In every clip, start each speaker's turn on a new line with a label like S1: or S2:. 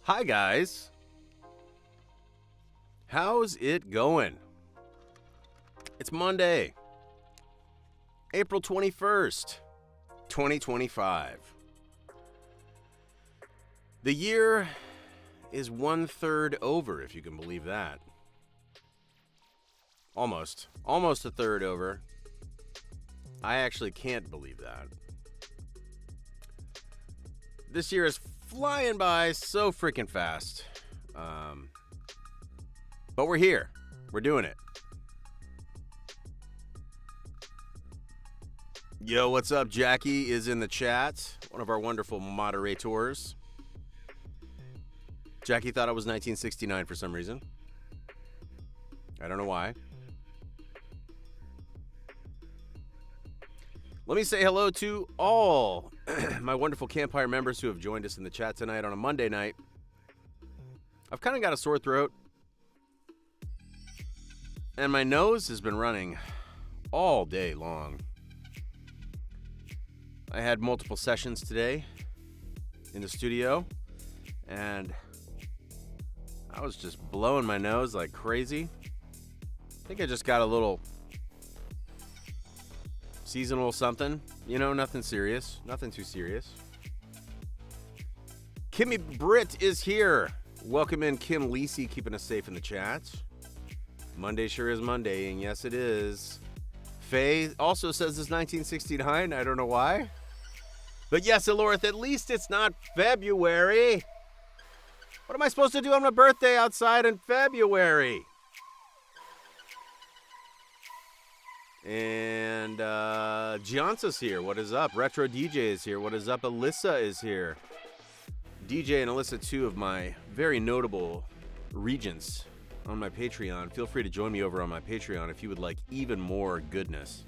S1: Hi, guys. How's it going? It's Monday, April 21st, 2025. The year is 1/3 over, if you can believe that. Almost a third over. I actually can't believe that. This year is flying by so freaking fast. But we're here. We're doing it. Yo, what's up? Jackie is in the chat. One of our wonderful moderators. Jackie thought it was 1969 for some reason. I don't know why. Let me say hello to all my wonderful Campfire members who have joined us in the chat tonight on a Monday night. I've kind of got a sore throat. And my nose has been running all day long. I had multiple sessions today in the studio, and I was just blowing my nose like crazy. I think I just got a little seasonal something. You know, nothing serious. Nothing too serious. Kimmy Britt is here. Welcome in Kim Lisi, keeping us safe in the chat. Monday sure is Monday, and yes, it is. Faye also says it's 1969. I don't know why. But yes, Elorith, at least it's not February. What am I supposed to do on my birthday outside in February? And Giansa's here. What is up? Retro DJ is here. What is up? Alyssa is here. DJ and Alyssa, two of my very notable regents on my Patreon. Feel free to join me over on my Patreon if you would like even more goodness.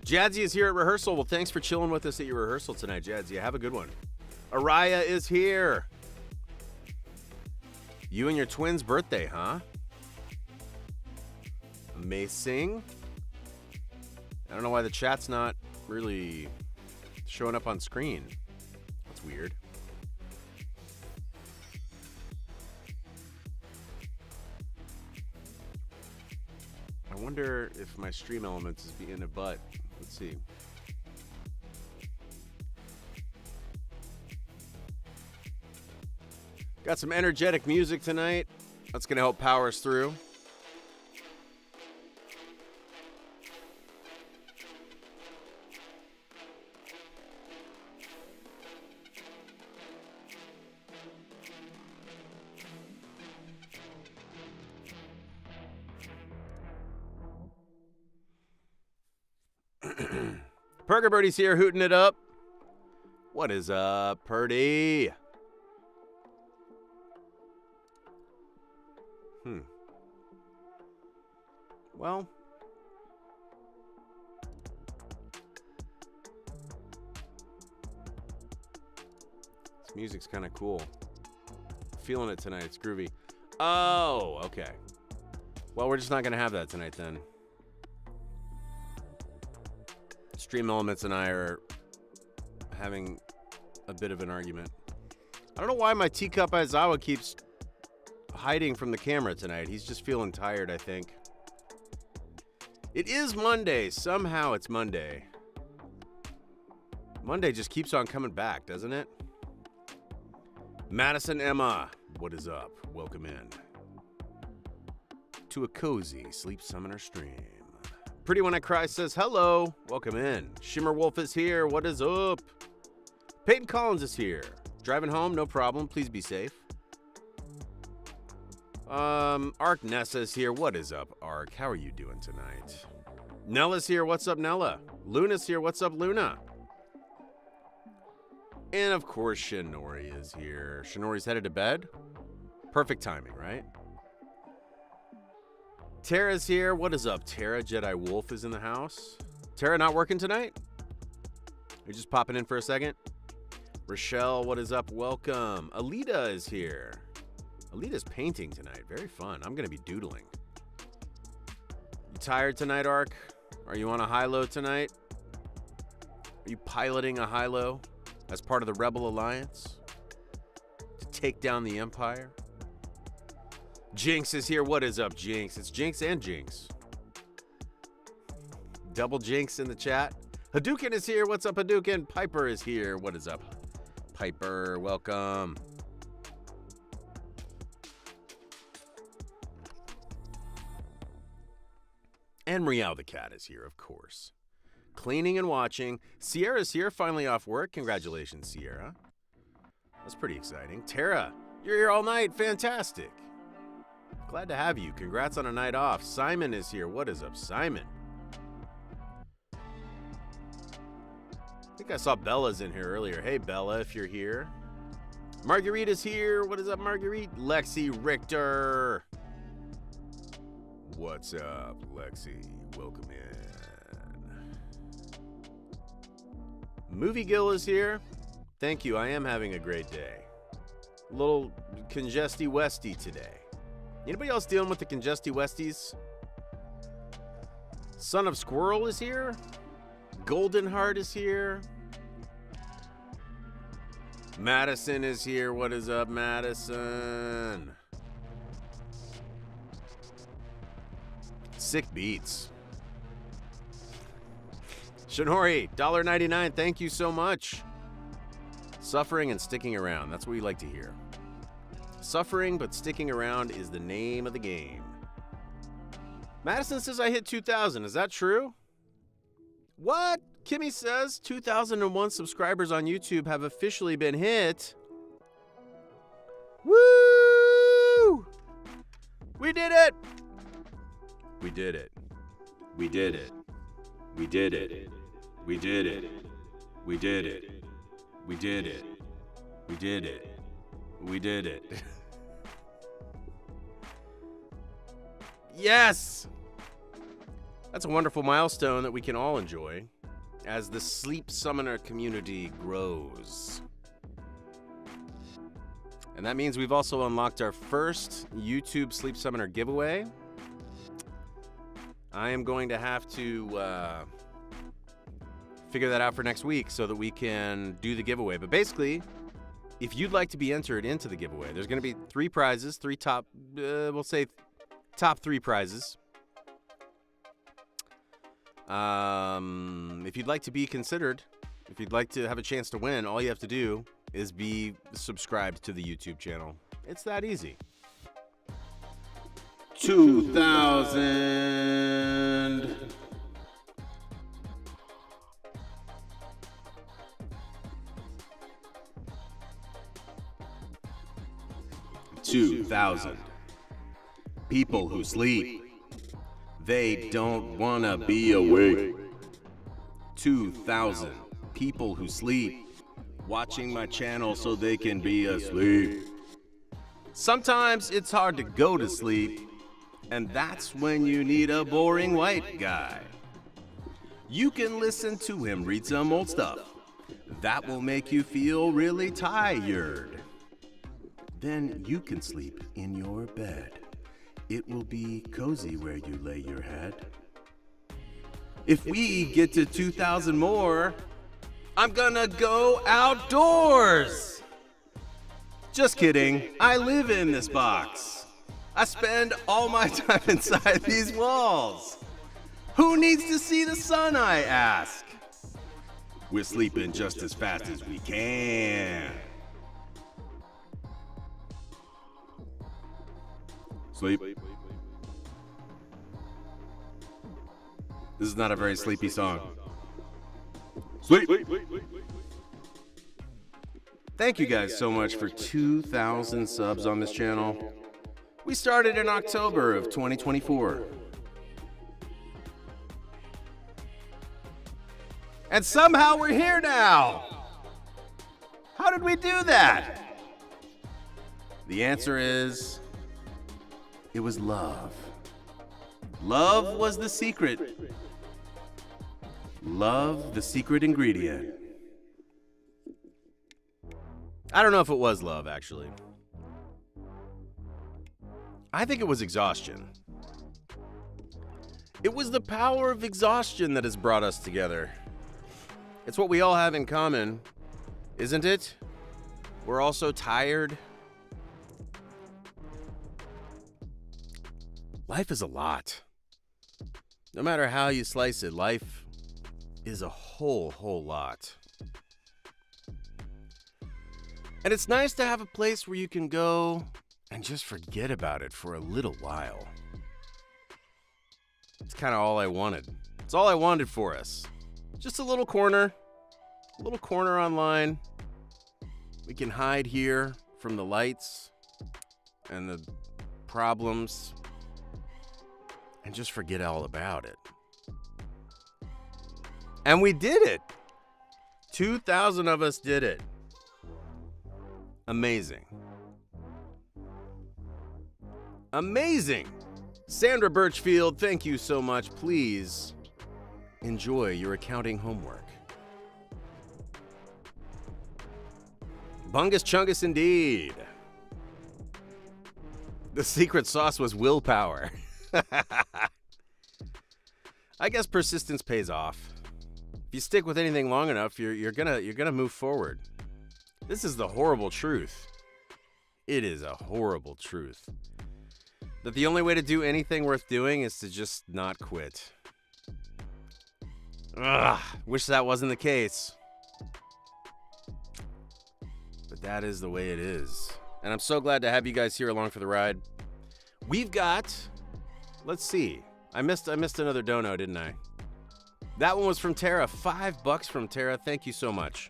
S1: Jadzia is here at rehearsal. Well, thanks for chilling with us at your rehearsal tonight, Jadzia. Have a good one. Araya is here. You and your twins' birthday, huh? Amazing. I don't know why the chat's not really showing up on screen. That's weird. I wonder if my stream elements is being a butt. Let's see. Got some energetic music tonight. That's going to help power us through. Perga Birdie's here, hooting it up. What is up, Purdy? Well, this music's kind of cool. Feeling it tonight. It's groovy. Oh, okay. Well, we're just not going to have that tonight then. Stream Elements and I are having a bit of an argument. I don't know why my teacup Aizawa keeps hiding from the camera tonight. He's just feeling tired, I think. It is Monday. Somehow it's Monday. Monday just keeps on coming back, doesn't it? Madison Emma, what is up? Welcome in to a cozy Sleep Summoner stream. Pretty When I Cry says hello. Welcome in. Shimmer Wolf is here. What is up? Peyton Collins is here. Driving home? No problem. Please be safe. Ark Nessa is here. What is up, Ark? How are you doing tonight? Nella's here. What's up, Nella? Luna's here. What's up, Luna? And of course, Shinori is here. Shinori's headed to bed. Perfect timing, right? Tara's here. What is up, Tara? Jedi Wolf is in the house. Tara not working tonight? You're just popping in for a second? Rochelle, what is up? Welcome. Alita is here. Alita's painting tonight. Very fun. I'm going to be doodling. You tired tonight, Ark? Are you on a high-low tonight? Are you piloting a high-low as part of the Rebel Alliance to take down the Empire? Jinx is here. What is up, Jinx? It's Jinx and Jinx. Double Jinx in the chat. Hadouken is here. What's up, Hadouken? Piper is here. What is up, Piper? Welcome. And Meow the cat is here, of course. Cleaning and watching. Sierra's here, finally off work. Congratulations, Sierra. That's pretty exciting. Tara, you're here all night. Fantastic. Glad to have you. Congrats on a night off. Simon is here. What is up, Simon? I think I saw Bella's in here earlier. Hey, Bella, if you're here. Marguerite's here. What is up, Marguerite? Lexi Richter. What's up, Lexi? Welcome in. Movie Gill is here. Thank you. I am having a great day. A little congesty westy today. Anybody else dealing with the congesty westies? Son of Squirrel is here. Golden Heart is here. Madison is here. What is up, Madison? Sick beats. Shinori, $1.99. Thank you so much. Suffering and sticking around. That's what we like to hear. Suffering but sticking around is the name of the game. Madison says I hit 2,000. Is that true? What? Kimmy says 2,001 subscribers on YouTube have officially been hit. Woo! We did it! We did it. We did it. We did it. We did it. We did it. We did it. We did it. We did it. Yes! That's a wonderful milestone that we can all enjoy as the Sleep Summoner community grows. And that means we've also unlocked our first YouTube Sleep Summoner giveaway. I am going to have to figure that out for next week so that we can do the giveaway. But basically, if you'd like to be entered into the giveaway, there's going to be 3 prizes, 3 top, we'll say top 3 prizes. If you'd like to be considered, if you'd like to have a chance to win, all you have to do is be subscribed to the YouTube channel. It's that easy. 2,000. 2,000 people who sleep. They don't wanna be awake. 2,000 people who sleep, watching my channel so they can be asleep. Sometimes it's hard to go to sleep, and that's when you need a boring white guy. You can listen to him read some old stuff. That will make you feel really tired. Then you can sleep in your bed. It will be cozy where you lay your head. If we get to 2,000 more, I'm gonna go outdoors. Just kidding, I live in this box. I spend all my time inside these walls. Who needs to see the sun, I ask? We're sleeping just as fast as we can. Sleep. This is not a very sleepy song. Sleep. Thank you guys so much for 2,000 subs on this channel. We started in October of 2024. And somehow we're here now. How did we do that? The answer is, it was love. Love was the secret. Love, the secret ingredient. I don't know if it was love, actually. I think it was exhaustion. It was the power of exhaustion that has brought us together. It's what we all have in common, isn't it? We're all so tired. Life is a lot. No matter how you slice it, life is a whole lot. And it's nice to have a place where you can go and just forget about it for a little while. It's kind of all I wanted. It's all I wanted for us. Just a little corner online. We can hide here from the lights and the problems and just forget all about it. And we did it. 2,000 of us did it. Amazing. Amazing. Sandra Birchfield, thank you so much. Please enjoy your accounting homework. Bungus Chungus indeed. The secret sauce was willpower. I guess persistence pays off. If you stick with anything long enough, you're gonna move forward. This is the horrible truth. It is a horrible truth. That the only way to do anything worth doing is to just not quit. Ugh, wish that wasn't the case. But that is the way it is. And I'm so glad to have you guys here along for the ride. We've got, let's see. I missed another dono, didn't I? That one was from Tara. $5 from Tara. Thank you so much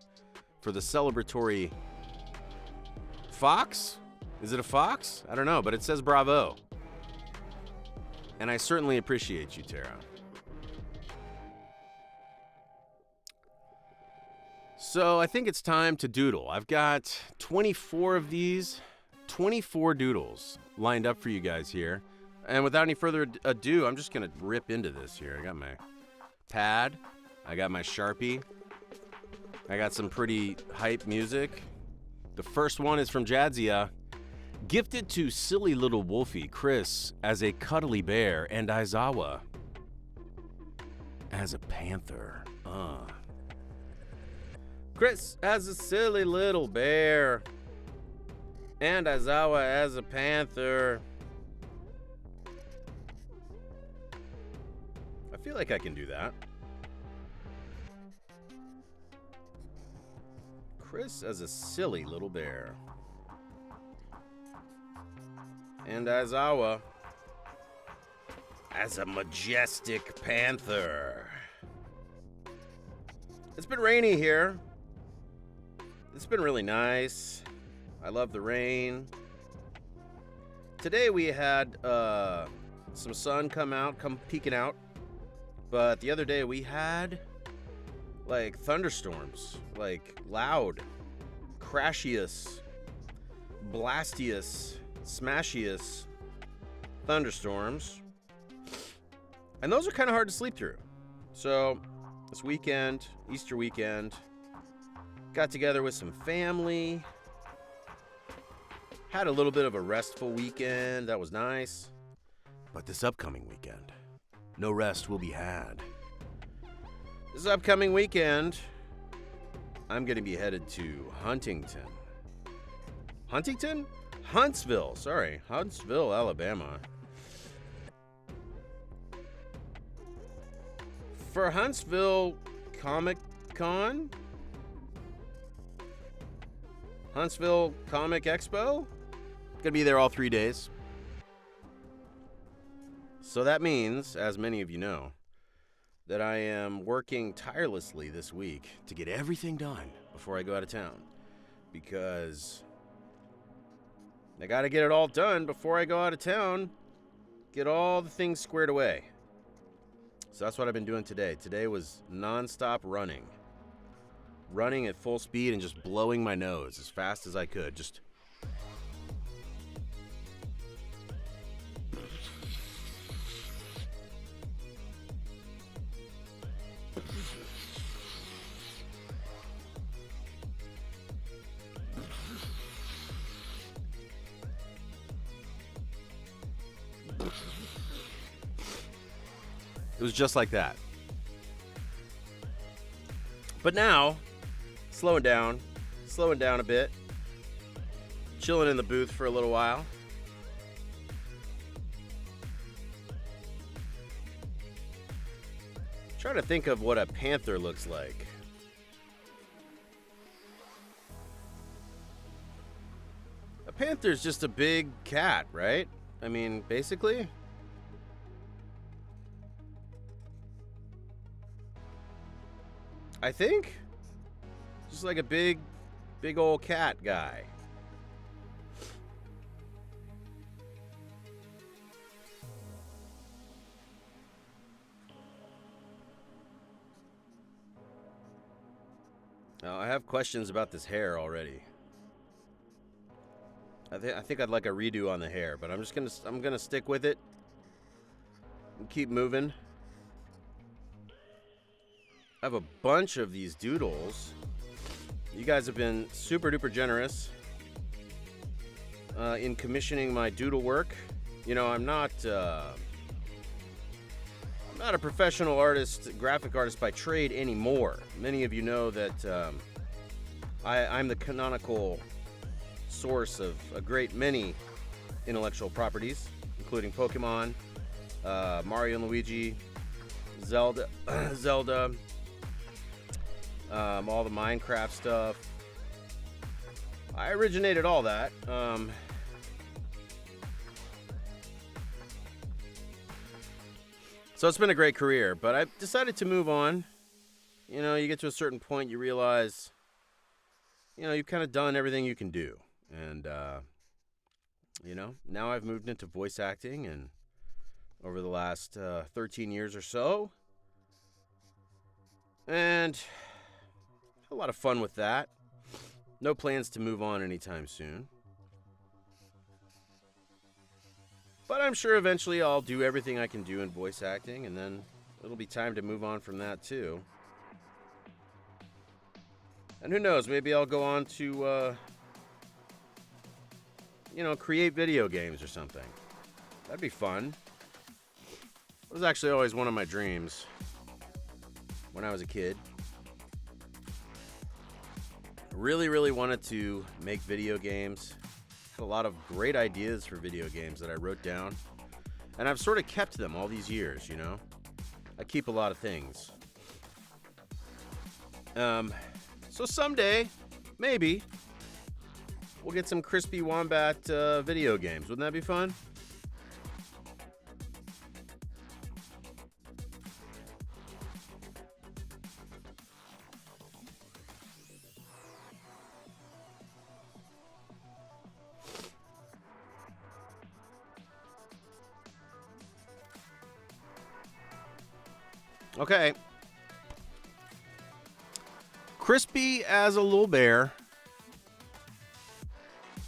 S1: for the celebratory fox. Is it a fox? I don't know, but it says bravo. And I certainly appreciate you, Tara. So I think it's time to doodle. I've got 24 of these, 24 doodles lined up for you guys here. And without any further ado, I'm just going to rip into this here. I got my pad. I got my Sharpie. I got some pretty hype music. The first one is from Jadzia. Gifted to silly little Wolfie, Chris as a cuddly bear, and Aizawa as a panther. Chris as a silly little bear, and Aizawa as a panther. I feel like I can do that. Chris as a silly little bear. And Aizawa as a majestic panther. It's been rainy here. It's been really nice. I love the rain. Today we had some sun come peeking out. But the other day we had like thunderstorms, like loud, crashiest, blastiest, smashiest thunderstorms. And those are kind of hard to sleep through. So this weekend, Easter weekend, got together with some family, had a little bit of a restful weekend. That was nice. But this upcoming weekend, no rest will be had. This upcoming weekend, I'm going to be headed to Huntington. Huntsville, Alabama. For Huntsville Comic Con? Huntsville Comic Expo? Gonna be there all 3 days. So that means, as many of you know, that I am working tirelessly this week to get everything done before I go out of town. Because I gotta get it all done before I go out of town. Get all the things squared away. So that's what I've been doing today. Today was non-stop running. Running at full speed and just blowing my nose as fast as I could. Just it was just like that. But now, slowing down a bit, chilling in the booth for a little while. Trying to think of what a panther looks like. A panther's just a big cat, right? I mean, basically. I think. Just like a big old cat guy. Now, I have questions about this hair already. I think I'd like a redo on the hair, but I'm gonna stick with it and keep moving. I have a bunch of these doodles. You guys have been super duper generous in commissioning my doodle work. You know, I'm not a professional artist, graphic artist by trade anymore. Many of you know that I'm the canonical source of a great many intellectual properties, including Pokemon, Mario and Luigi, Zelda, all the Minecraft stuff. I originated all that. So it's been a great career, but I've decided to move on. You know, you get to a certain point, you realize, you know, you've kind of done everything you can do. And, you know, now I've moved into voice acting, and over the last 13 years or so. And a lot of fun with that. No plans to move on anytime soon. But I'm sure eventually I'll do everything I can do in voice acting, and then it'll be time to move on from that too. And who knows, maybe I'll go on to, you know, create video games or something. That'd be fun. It was actually always one of my dreams when I was a kid. I really wanted to make video games. Had a lot of great ideas for video games that I wrote down. And I've sort of kept them all these years, you know? I keep a lot of things. So someday, maybe, we'll get some Crispy Wombat video games. Wouldn't that be fun? Okay. Crispy as a little bear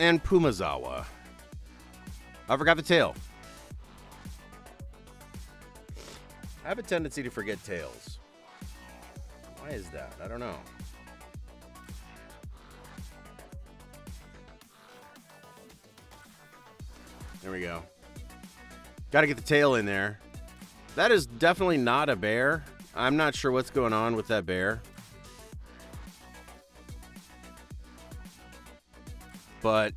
S1: and Pumazawa. I forgot the tail. I have a tendency to forget tails. Why is that? I don't know. There we go. Got to get the tail in there. That is definitely not a bear. I'm not sure what's going on with that bear. But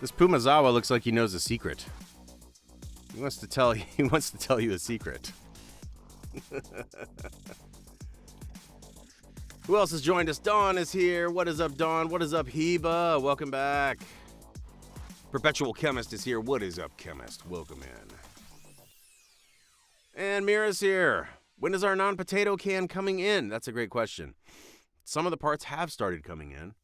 S1: this Pumazawa looks like he knows a secret. He wants to tell you a secret. Who else has joined us? Dawn is here. What is up, Dawn? What is up, Heba? Welcome back. Perpetual Chemist is here. What is up, Chemist? Welcome in. And Mira's here. When is our non-potato can coming in? That's a great question. Some of the parts have started coming in.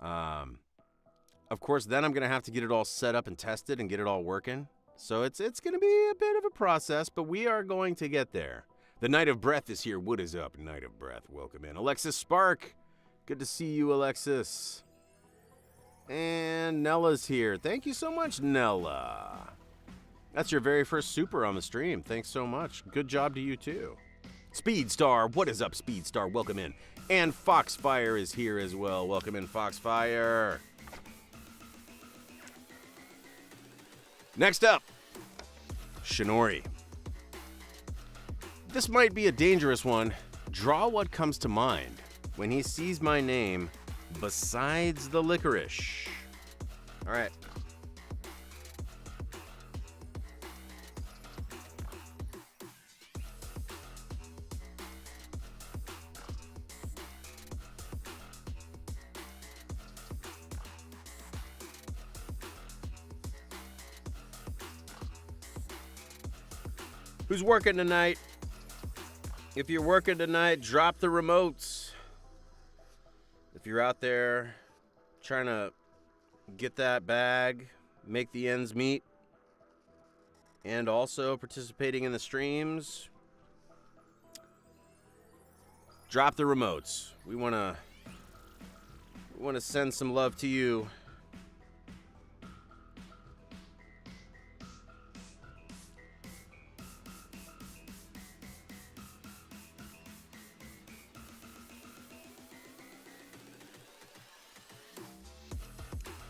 S1: Of course, then I'm going to have to get it all set up and tested and get it all working. So it's going to be a bit of a process, but we are going to get there. The Night of Breath is here. What is up, Night of Breath? Welcome in. Alexis Spark. Good to see you, Alexis. And Nella's here. Thank you so much, Nella. That's your very first super on the stream. Thanks so much. Good job to you, too. Speedstar. What is up, Speedstar? Welcome in. And Foxfire is here as well. Welcome in, Foxfire. Next up, Shinori. This might be a dangerous one. Draw what comes to mind when he sees my name besides the licorice. All right. Who's working tonight? If you're working tonight, drop the remotes. If you're out there trying to get that bag, make the ends meet, and also participating in the streams, drop the remotes. We want to send some love to you.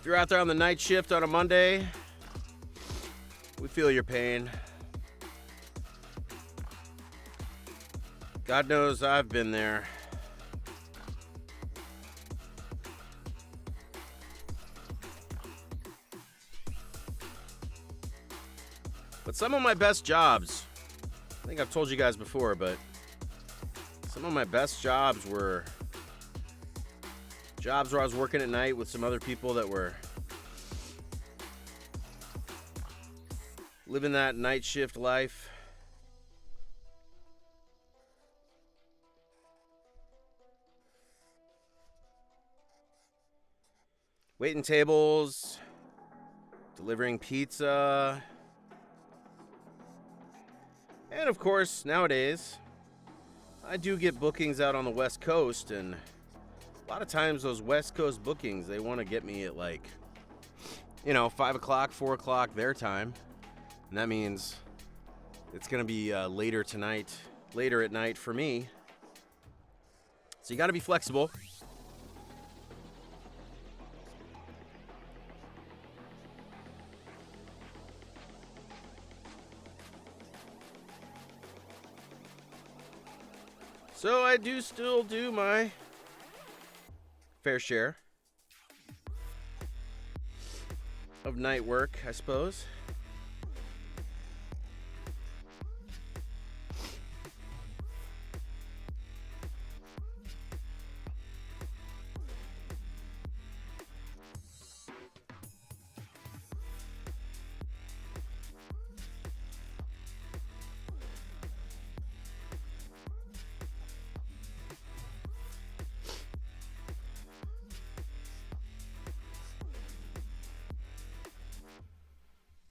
S1: If you're out there on the night shift on a Monday, we feel your pain. God knows I've been there. But some of my best jobs, I think I've told you guys before, but some of my best jobs were jobs where I was working at night with some other people that were living that night shift life. Waiting tables, delivering pizza, and of course, nowadays, I do get bookings out on the West Coast, and a lot of times those West Coast bookings, they want to get me at 5 o'clock, 4 o'clock their time. And that means it's going to be later at night for me. So you got to be flexible. So I do still do my fair share of night work, I suppose.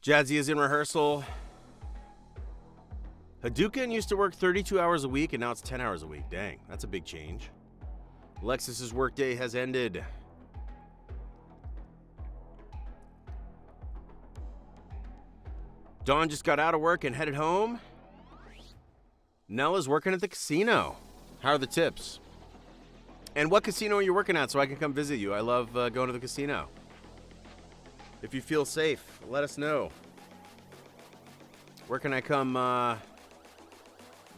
S1: Jazzy is in rehearsal. Hadouken used to work 32 hours a week, and now it's 10 hours a week. Dang, that's a big change. Alexis's workday has ended. Dawn just got out of work and headed home. Nella's working at the casino. How are the tips? And what casino are you working at so I can come visit you? I love going to the casino. If you feel safe, let us know. Where can I come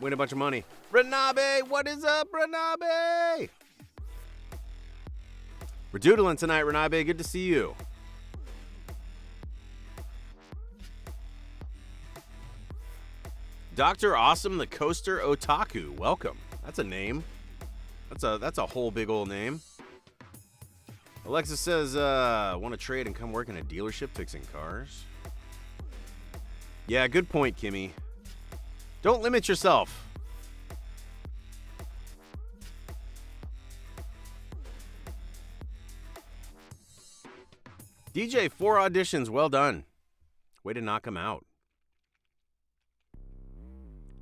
S1: win a bunch of money? Renabe, what is up, Renabe? We're doodling tonight, Renabe. Good to see you. Dr. Awesome the Coaster Otaku. Welcome. That's a name. That's a whole big old name. Alexis says, want to trade and come work in a dealership fixing cars? Yeah, good point, Kimmy. Don't limit yourself. DJ, 4 auditions. Well done. Way to knock them out.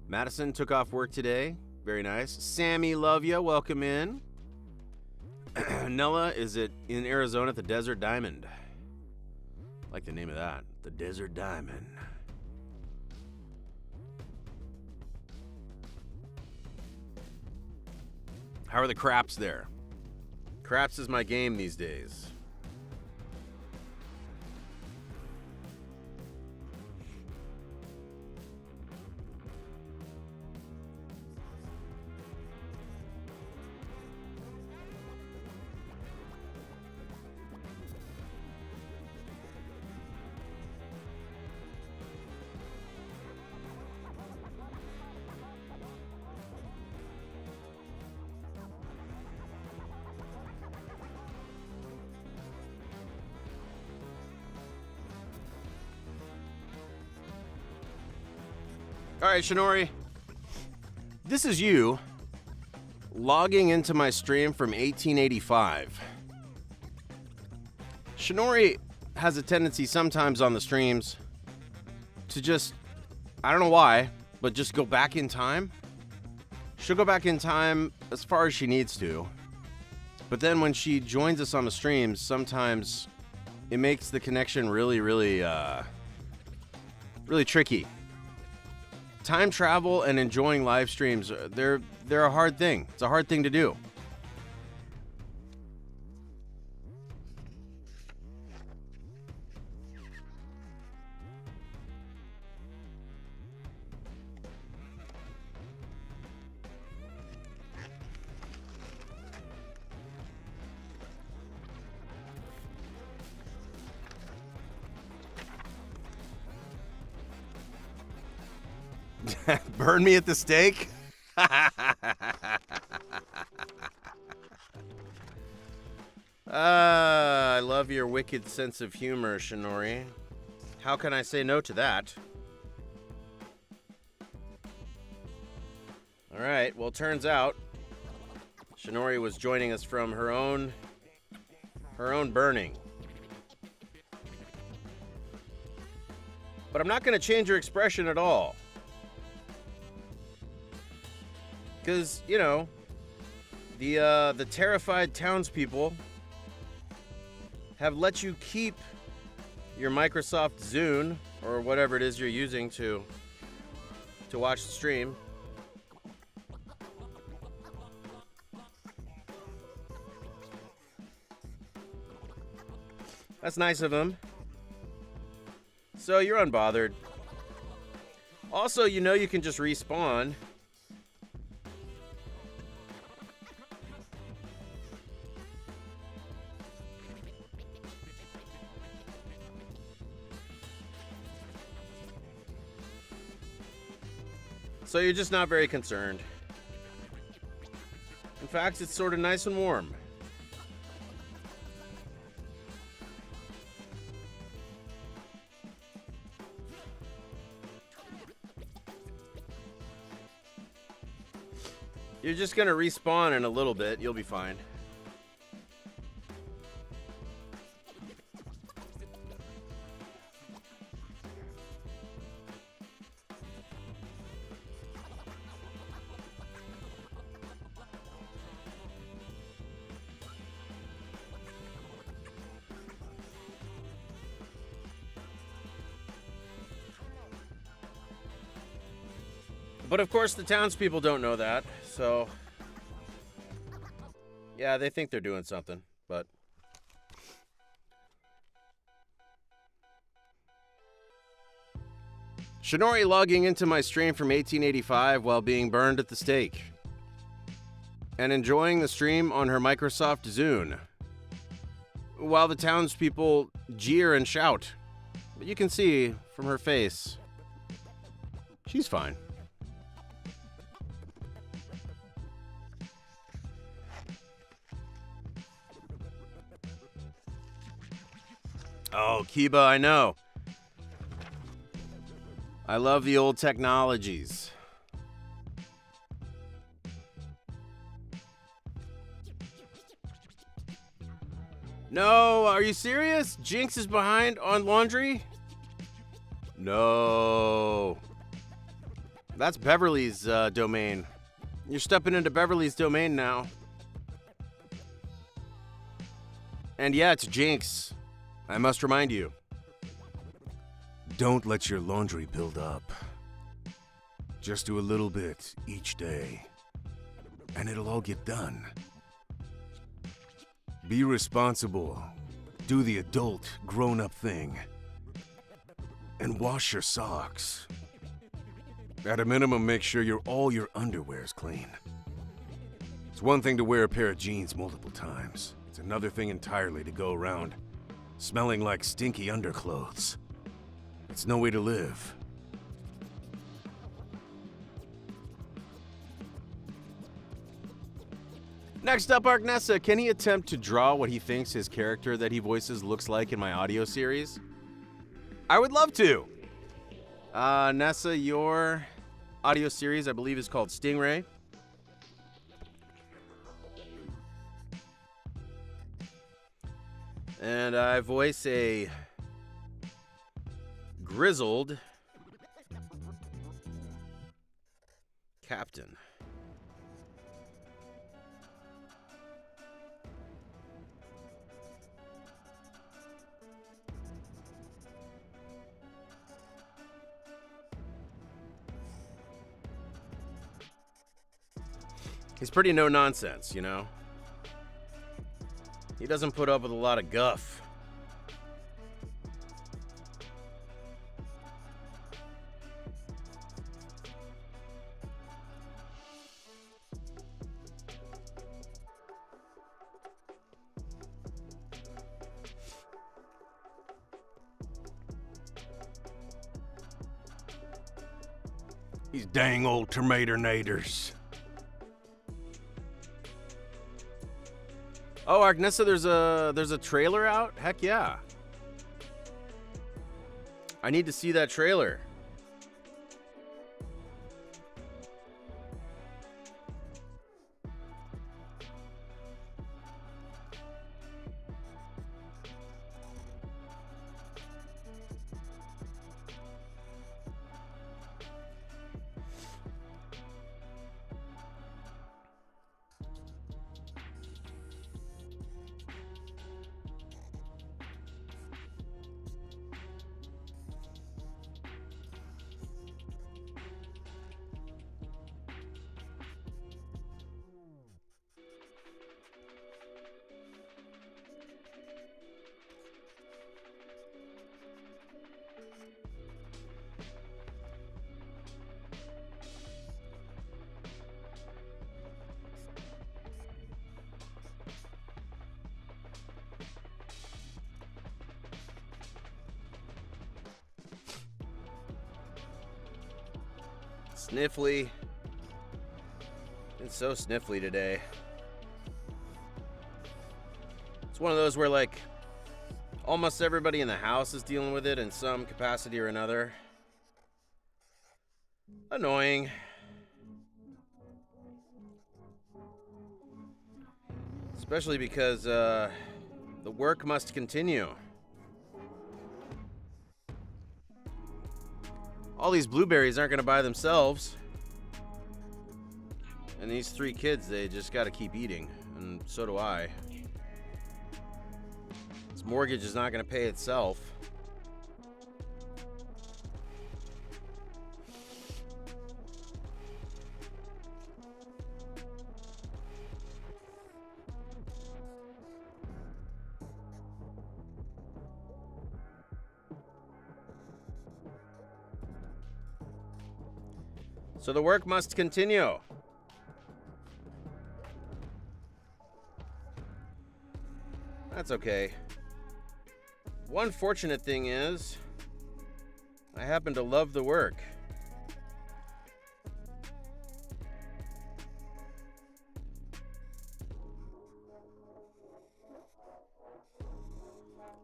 S1: Madison took off work today. Very nice. Sammy, love ya. Welcome in. Nella is in Arizona at the Desert Diamond. I like the name of that. The Desert Diamond. How are the craps there? Craps is my game these days. All right, Shinori. This is you logging into my stream from 1885. Shinori has a tendency sometimes on the streams to just, I don't know why, but just go back in time. She'll go back in time as far as she needs to. But then when she joins us on the streams, sometimes it makes the connection really tricky. Time travel and enjoying live streams, they're a hard thing. It's a hard thing to do. Burn me at the stake? I love your wicked sense of humor, Shinori. How can I say no to that? All right, well, turns out Shinori was joining us from her own burning. But I'm not going to change her expression at all. Because, you know, the terrified townspeople have let you keep your Microsoft Zune, or whatever it is you're using to watch the stream. That's nice of them. So you're unbothered. Also, you know you can just respawn. So you're just not very concerned. In fact, it's sort of nice and warm. You're just gonna respawn in a little bit. You'll be fine. But of course, the townspeople don't know that, so yeah, they think they're doing something, but Shinori logging into my stream from 1885 while being burned at the stake and enjoying the stream on her Microsoft Zune while the townspeople jeer and shout. But you can see from her face, she's fine. Oh, Kiba, I know. I love the old technologies. No, are you serious? Jinx is behind on laundry? No. That's Beverly's domain. You're stepping into Beverly's domain now. And yeah, it's Jinx. I must remind you. Don't let your laundry build up. Just do a little bit each day, and it'll all get done. Be responsible. Do the adult, grown-up thing. And wash your socks. At a minimum, make sure all your underwear's clean. It's one thing to wear a pair of jeans multiple times. It's another thing entirely to go around smelling like stinky underclothes. It's no way to live. Next up, Arknessa. Can he attempt to draw what he thinks his character that he voices looks like in my audio series? I would love to. Nessa, your audio series, I believe, is called Stingray. And I voice a grizzled captain. He's pretty no nonsense, you know? He doesn't put up with a lot of guff. These dang old tomato-nators. Oh, Agnessa, there's a trailer out? Heck yeah. I need to see that trailer. Sniffly. It's so sniffly today. It's one of those where, like, almost everybody in the house is dealing with it in some capacity or another. Annoying. Especially because the work must continue. All these blueberries aren't going to buy themselves. And these 3 kids, they just got to keep eating. And so do I. This mortgage is not going to pay itself. So the work must continue. That's okay. One fortunate thing is, I happen to love the work.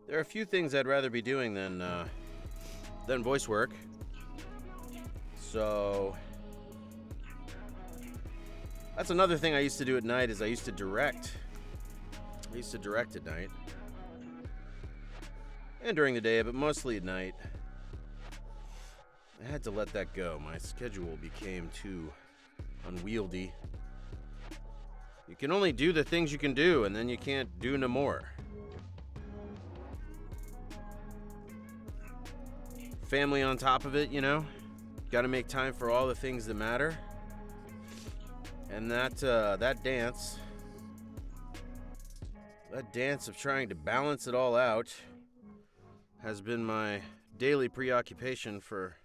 S1: There are a few things I'd rather be doing than voice work. So that's another thing I used to do at night is I used to direct. I used to direct at night. And during the day, but mostly at night. I had to let that go. My schedule became too unwieldy. You can only do the things you can do, and then you can't do no more. Family on top of it, you know? Gotta make time for all the things that matter. And that dance of trying to balance it all out has been my daily preoccupation for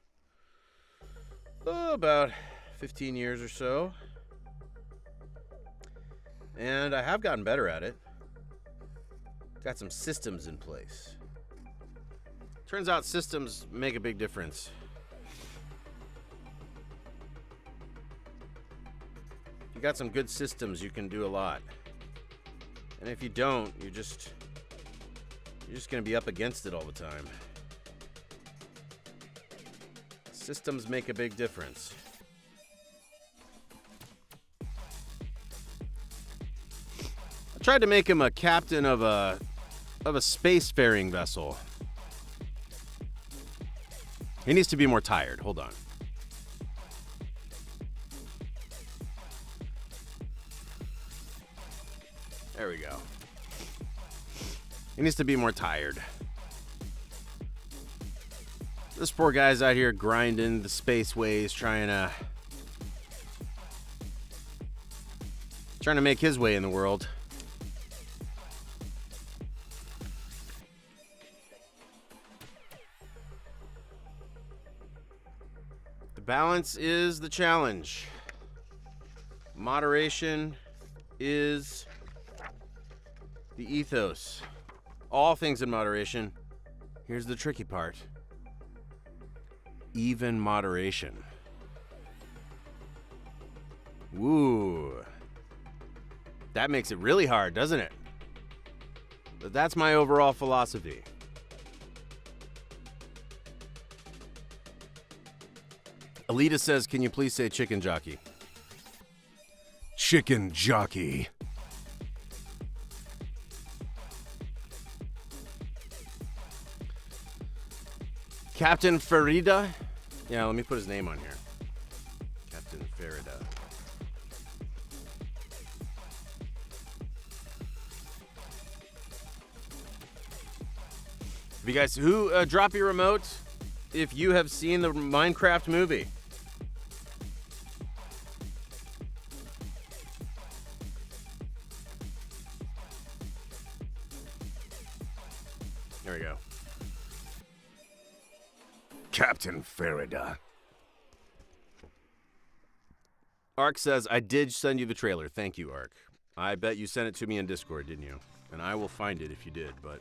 S1: about 15 years or so. And I have gotten better at it. Got some systems in place. Turns out systems make a big difference. If you got some good systems, you can do a lot. And if you don't, you're just going to be up against it all the time. Systems make a big difference. Tried to make him a captain of a spacefaring vessel. He needs to be more tired. Hold on. There we go. He needs to be more tired. This poor guy's out here grinding the spaceways, trying to make his way in the world. The balance is the challenge. Moderation is the ethos. All things in moderation. Here's the tricky part. Even moderation. Woo. That makes it really hard, doesn't it? But that's my overall philosophy. Alita says, can you please say chicken jockey? Chicken jockey. Captain Farida. Yeah, let me put his name on here. Captain Farida. If you guys who drop your remote if you have seen the Minecraft movie. There we go. Captain Farida. Ark says, I did send you the trailer. Thank you, Ark. I bet you sent it to me in Discord, didn't you? And I will find it if you did, but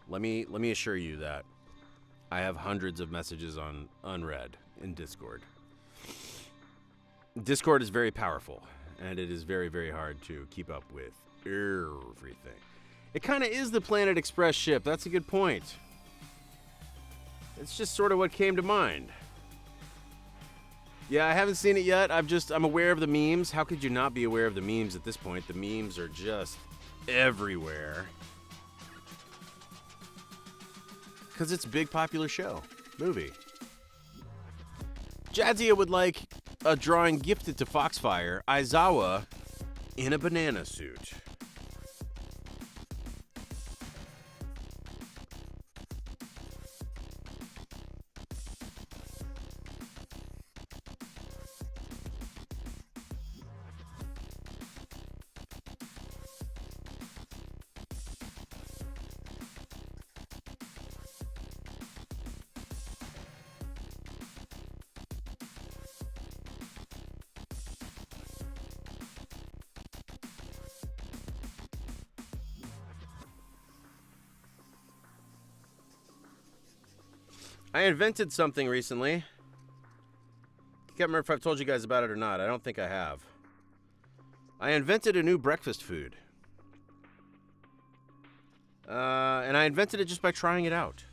S1: let me assure you that I have hundreds of messages on unread in Discord. Discord is very powerful, and it is very, very hard to keep up with everything. It kind of is the Planet Express ship. That's a good point. It's just sort of what came to mind. Yeah, I haven't seen it yet. I'm aware of the memes. How could you not be aware of the memes at this point? The memes are just everywhere. Because it's a big popular show. Movie. Jadzia would like a drawing gifted to Foxfire. Aizawa in a banana suit. I invented something recently. I can't remember if I've told you guys about it or not. I don't think I have. I invented a new breakfast food. And I invented it just by trying it out.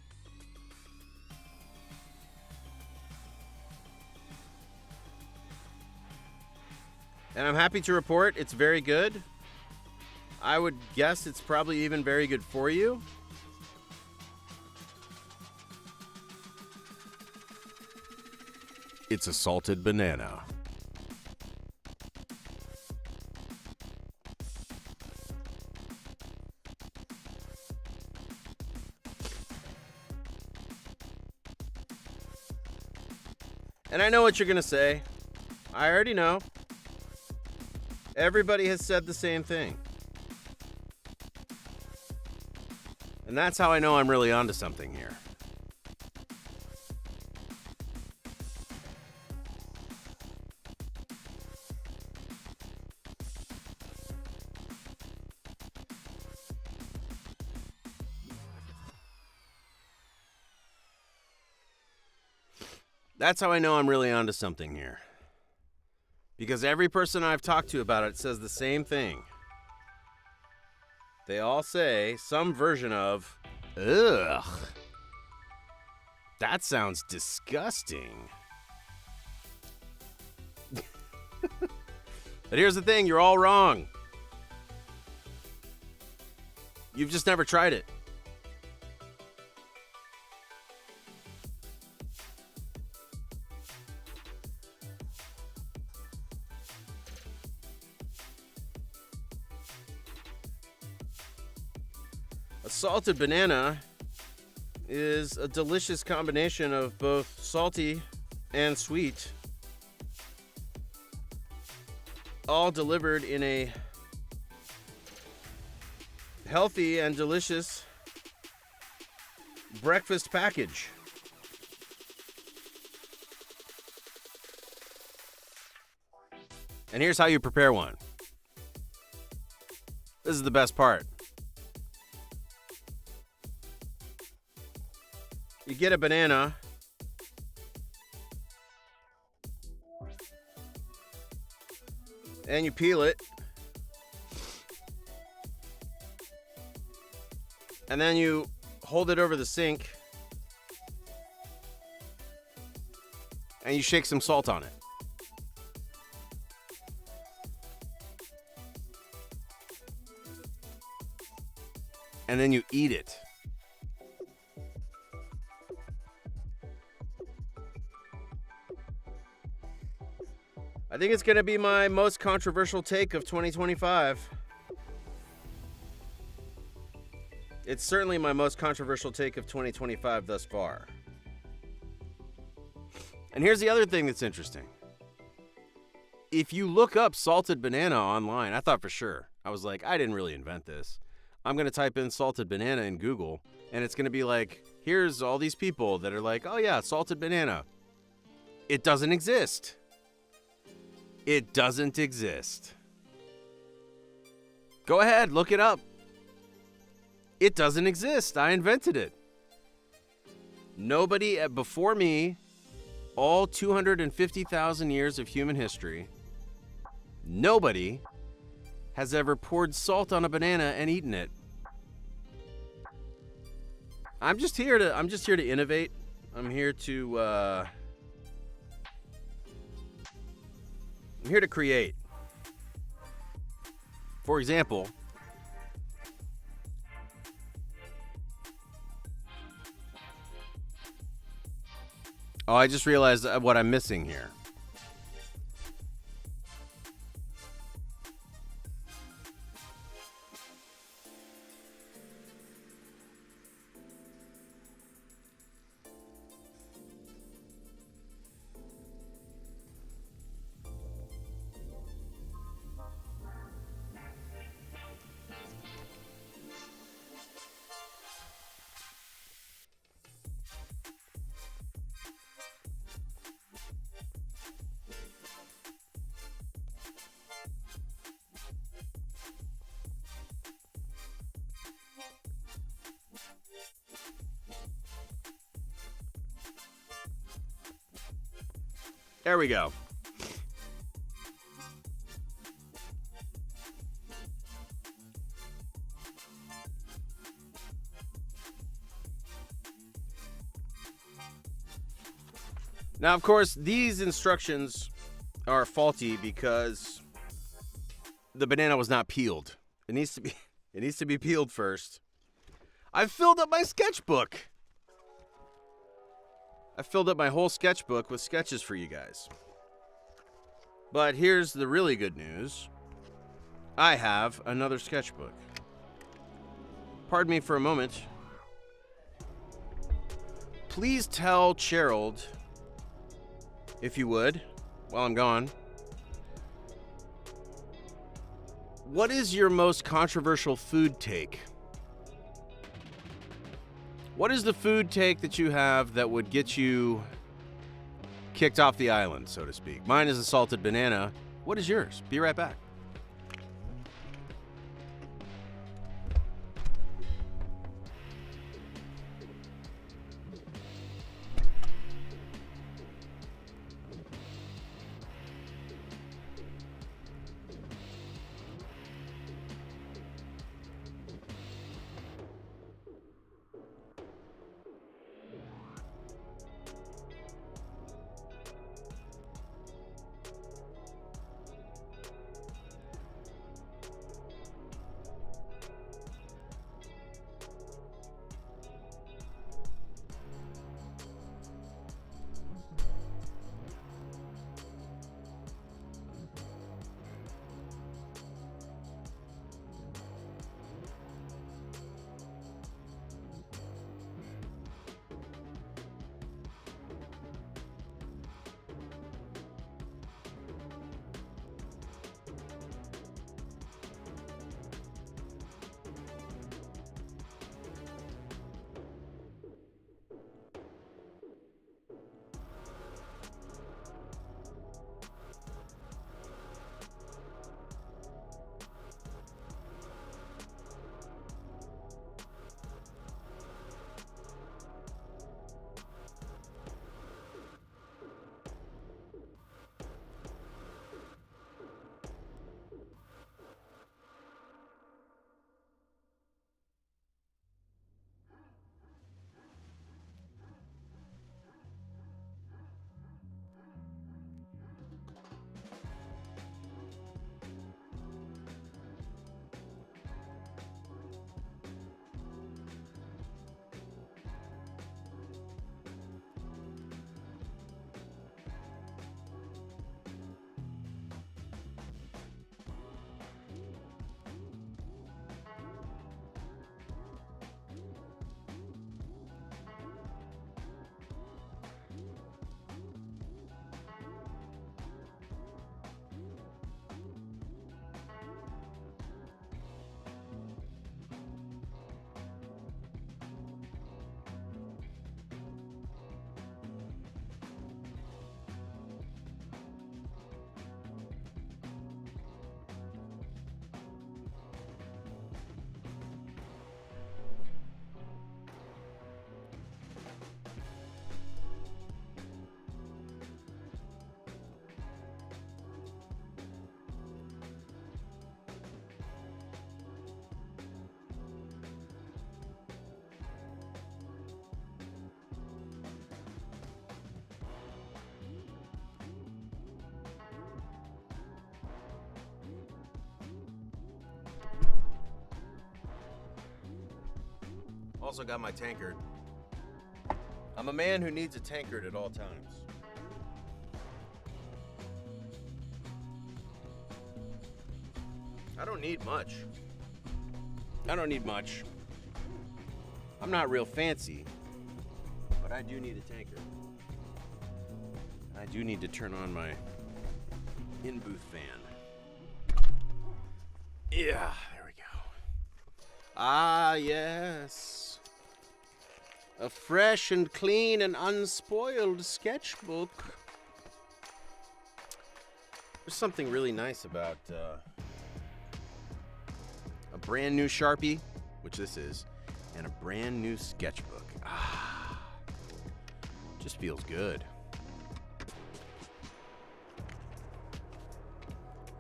S1: And I'm happy to report it's very good. I would guess it's probably even very good for you. It's a salted banana. And I know what you're going to say. I already know. Everybody has said the same thing. And that's how I know I'm really onto something here. That's how I know I'm really onto something here. Because every person I've talked to about it says the same thing. They all say some version of, ugh, that sounds disgusting. But here's the thing, you're all wrong. You've just never tried it. A salted banana is a delicious combination of both salty and sweet, all delivered in a healthy and delicious breakfast package. And here's how you prepare one. This is the best part. You get a banana, and you peel it, and then you hold it over the sink, and you shake some salt on it. And then you eat it. I think it's going to be my most controversial take of 2025. It's certainly my most controversial take of 2025 thus far. And here's the other thing that's interesting. If you look up salted banana online, I thought for sure, I was like, I didn't really invent this. I'm going to type in salted banana in Google, and it's going to be like, here's all these people that are like, oh yeah, salted banana. It doesn't exist. It doesn't exist. Go ahead, look it up. It doesn't exist. I invented it. Nobody before me, all 250,000 years of human history, nobody has ever poured salt on a banana and eaten it. I'm just here to innovate. I'm here to create. For example, I just realized what I'm missing here. There we go. Now, of course, these instructions are faulty because the banana was not peeled. It needs to be peeled first. I've filled up my sketchbook. I filled up my whole sketchbook with sketches for you guys. But here's the really good news. I have another sketchbook. Pardon me for a moment. Please tell Gerald, if you would, while I'm gone, what is your most controversial food take? What is the food take that you have that would get you kicked off the island, so to speak? Mine is a salted banana. What is yours? Be right back. Also got my tankard. I'm a man who needs a tankard at all times. I don't need much. I'm not real fancy, but I do need a tankard. I do need to turn on my in-booth fan. Yeah, there we go. Ah, yes. A fresh and clean and unspoiled sketchbook. There's something really nice about a brand new Sharpie, which this is, and a brand new sketchbook. Ah, just feels good.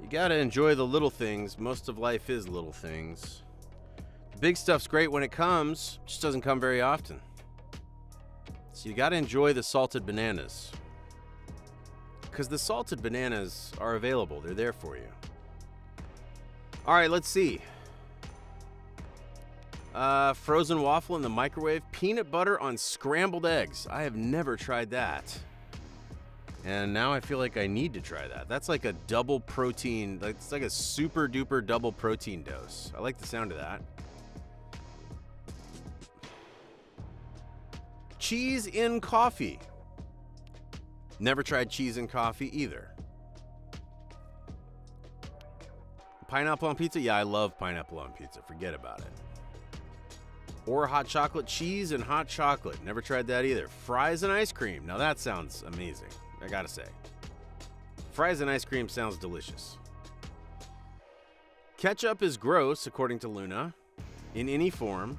S1: You gotta enjoy the little things. Most of life is little things. The big stuff's great when it comes, just doesn't come very often. So you gotta enjoy the salted bananas. Because the salted bananas are available. They're there for you. All right, let's see. Frozen waffle in the microwave. Peanut butter on scrambled eggs. I have never tried that. And now I feel like I need to try that. That's like a double protein. It's like a super duper double protein dose. I like the sound of that. Cheese in coffee. Never tried cheese in coffee either. Pineapple on pizza? Yeah, I love pineapple on pizza. Forget about it. Or hot chocolate. Cheese and hot chocolate. Never tried that either. Fries and ice cream. Now that sounds amazing, I gotta say. Fries and ice cream sounds delicious. Ketchup is gross, according to Luna, in any form.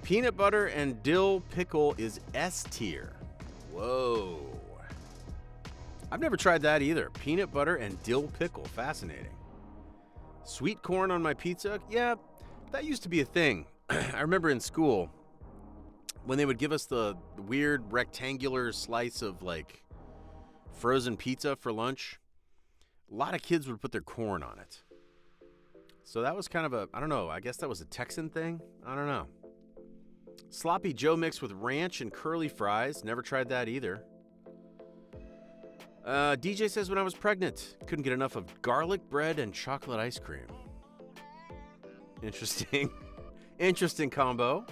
S1: Peanut butter and dill pickle is S tier. Whoa. I've never tried that either. Peanut butter and dill pickle. Fascinating. Sweet corn on my pizza? Yeah, that used to be a thing. I remember in school when they would give us the weird rectangular slice of like frozen pizza for lunch. A lot of kids would put their corn on it. So that was kind of a, I don't know, I guess that was a Texan thing? I don't know. Sloppy Joe mix with ranch and curly fries. Never tried that either. DJ says when I was pregnant, couldn't get enough of garlic bread and chocolate ice cream. Interesting. Interesting combo.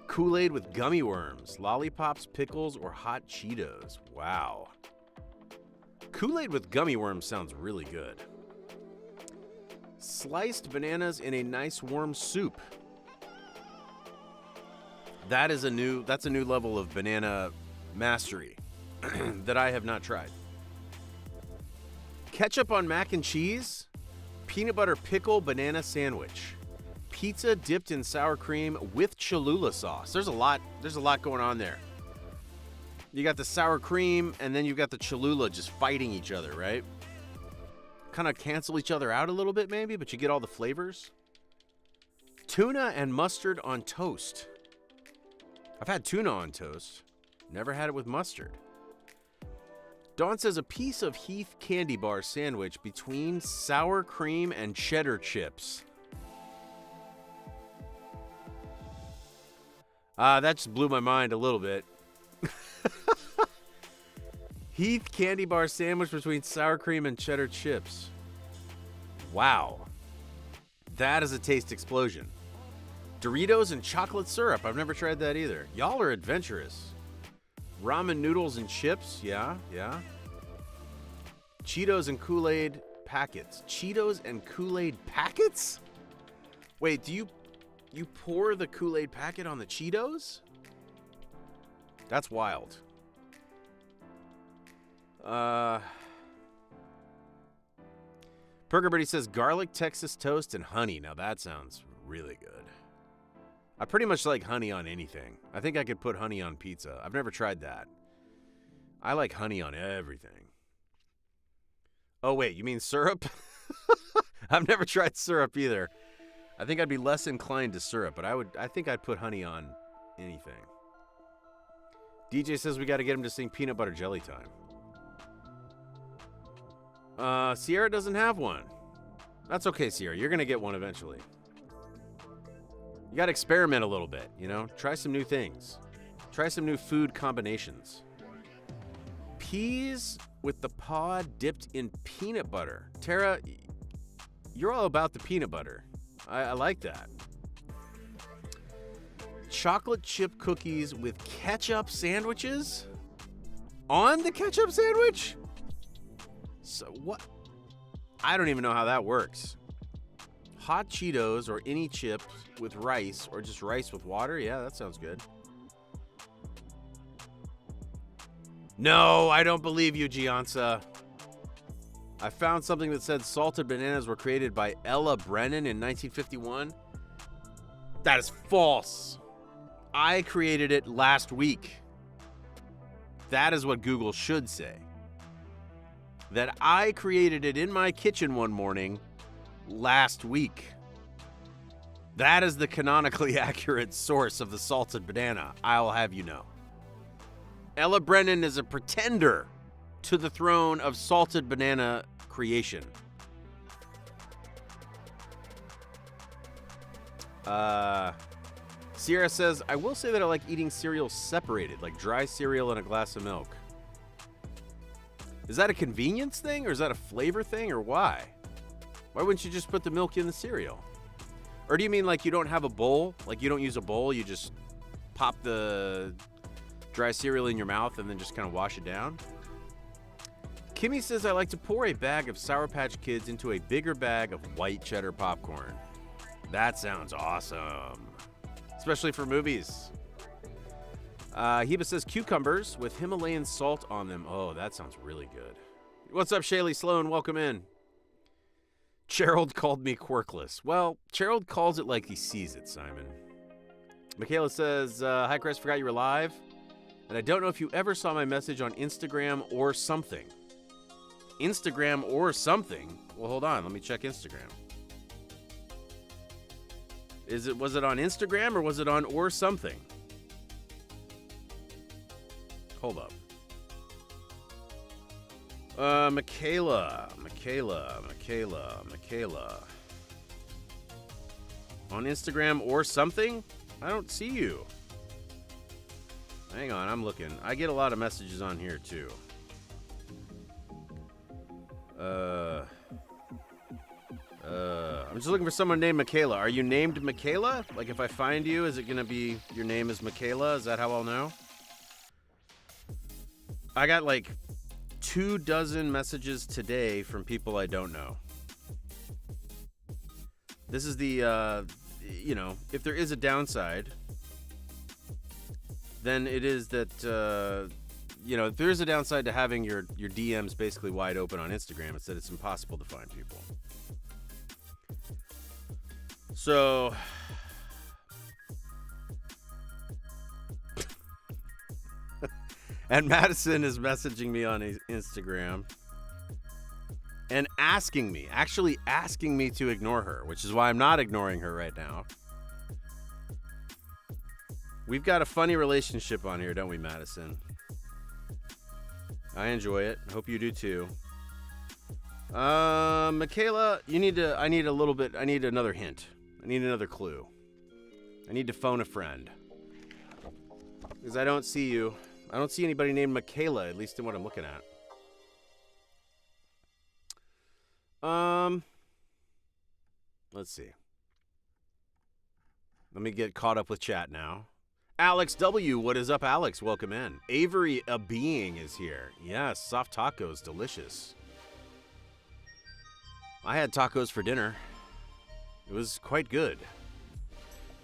S1: Kool-Aid with gummy worms, lollipops, pickles, or hot Cheetos. Wow. Kool-Aid with gummy worms sounds really good. Sliced bananas in a nice warm soup. That's a new level of banana mastery that I have not tried. Ketchup on mac and cheese, peanut butter pickle banana sandwich, pizza dipped in sour cream with Cholula sauce. There's a lot going on there. You got the sour cream and then you've got the Cholula just fighting each other, right? Kind of cancel each other out a little bit maybe, but you get all the flavors. Tuna and mustard on toast. I've had tuna on toast. Never had it with mustard. Dawn says a piece of Heath candy bar sandwich between sour cream and cheddar chips. That just blew my mind a little bit. Heath candy bar sandwich between sour cream and cheddar chips. Wow. That is a taste explosion. Doritos and chocolate syrup. I've never tried that either. Y'all are adventurous. Ramen noodles and chips. Yeah. Cheetos and Kool-Aid packets. Cheetos and Kool-Aid packets? Wait, do you pour the Kool-Aid packet on the Cheetos? That's wild. Burger Birdie says garlic Texas toast and honey. Now that sounds really good. I pretty much like honey on anything. I think I could put honey on pizza. I've never tried that. I like honey on everything. Oh, wait, you mean syrup? I've never tried syrup either. I think I'd be less inclined to syrup, but I think I'd put honey on anything. DJ says we got to get him to sing Peanut Butter Jelly Time. Sierra doesn't have one. That's okay, Sierra. You're going to get one eventually. You got to experiment a little bit, you know? Try some new things. Try some new food combinations. Peas with the pod dipped in peanut butter. Tara, you're all about the peanut butter. I like that. Chocolate chip cookies with ketchup sandwiches? On the ketchup sandwich? So what? I don't even know how that works. Hot Cheetos or any chips with rice or just rice with water? Yeah, that sounds good. No, I don't believe you, Gianza. I found something that said salted bananas were created by Ella Brennan in 1951. That is false. I created it last week. That is what Google should say. That I created it in my kitchen one morning last week. That is the canonically accurate source of the salted banana, I'll have you know. Ella Brennan is a pretender to the throne of salted banana creation. Sierra says, I will say that I like eating cereal separated, like dry cereal and a glass of milk. Is that a convenience thing, or is that a flavor thing, or why? Why wouldn't you just put the milk in the cereal? Or do you mean like you don't have a bowl? Like you don't use a bowl, you just pop the dry cereal in your mouth and then just kind of wash it down? Kimmy says, I like to pour a bag of Sour Patch Kids into a bigger bag of white cheddar popcorn. That sounds awesome. Especially for movies. Heba says, cucumbers with Himalayan salt on them. Oh, that sounds really good. What's up, Shaylee Sloan? Welcome in. Gerald called me quirkless. Well, Gerald calls it like he sees it, Simon. Michaela says, hi, Chris, forgot you were live. And I don't know if you ever saw my message on Instagram or something. Instagram or something? Well, hold on. Let me check Instagram. Was it on Instagram or was it on or something? Hold up. Michaela. On Instagram or something? I don't see you. Hang on, I'm looking. I get a lot of messages on here too. I'm just looking for someone named Michaela. Are you named Michaela? Like if I find you, is it gonna be your name is Michaela? Is that how I'll know? I got like 24 messages today from people I don't know. This is the, if there is a downside, then it is that, if there is a downside to having your DMs basically wide open on Instagram, it's that it's impossible to find people. So, and Madison is messaging me on Instagram and actually asking me to ignore her, which is why I'm not ignoring her right now. We've got a funny relationship on here, don't we, Madison? I enjoy it. Hope you do too. Michaela, I need another hint. I need another clue. I need to phone a friend. Because I don't see you. I don't see anybody named Michaela, at least in what I'm looking at. Let's see. Let me get caught up with chat now. Alex W. What is up, Alex? Welcome in. Avery A Being is here. Yes, soft tacos, delicious. I had tacos for dinner. It was quite good.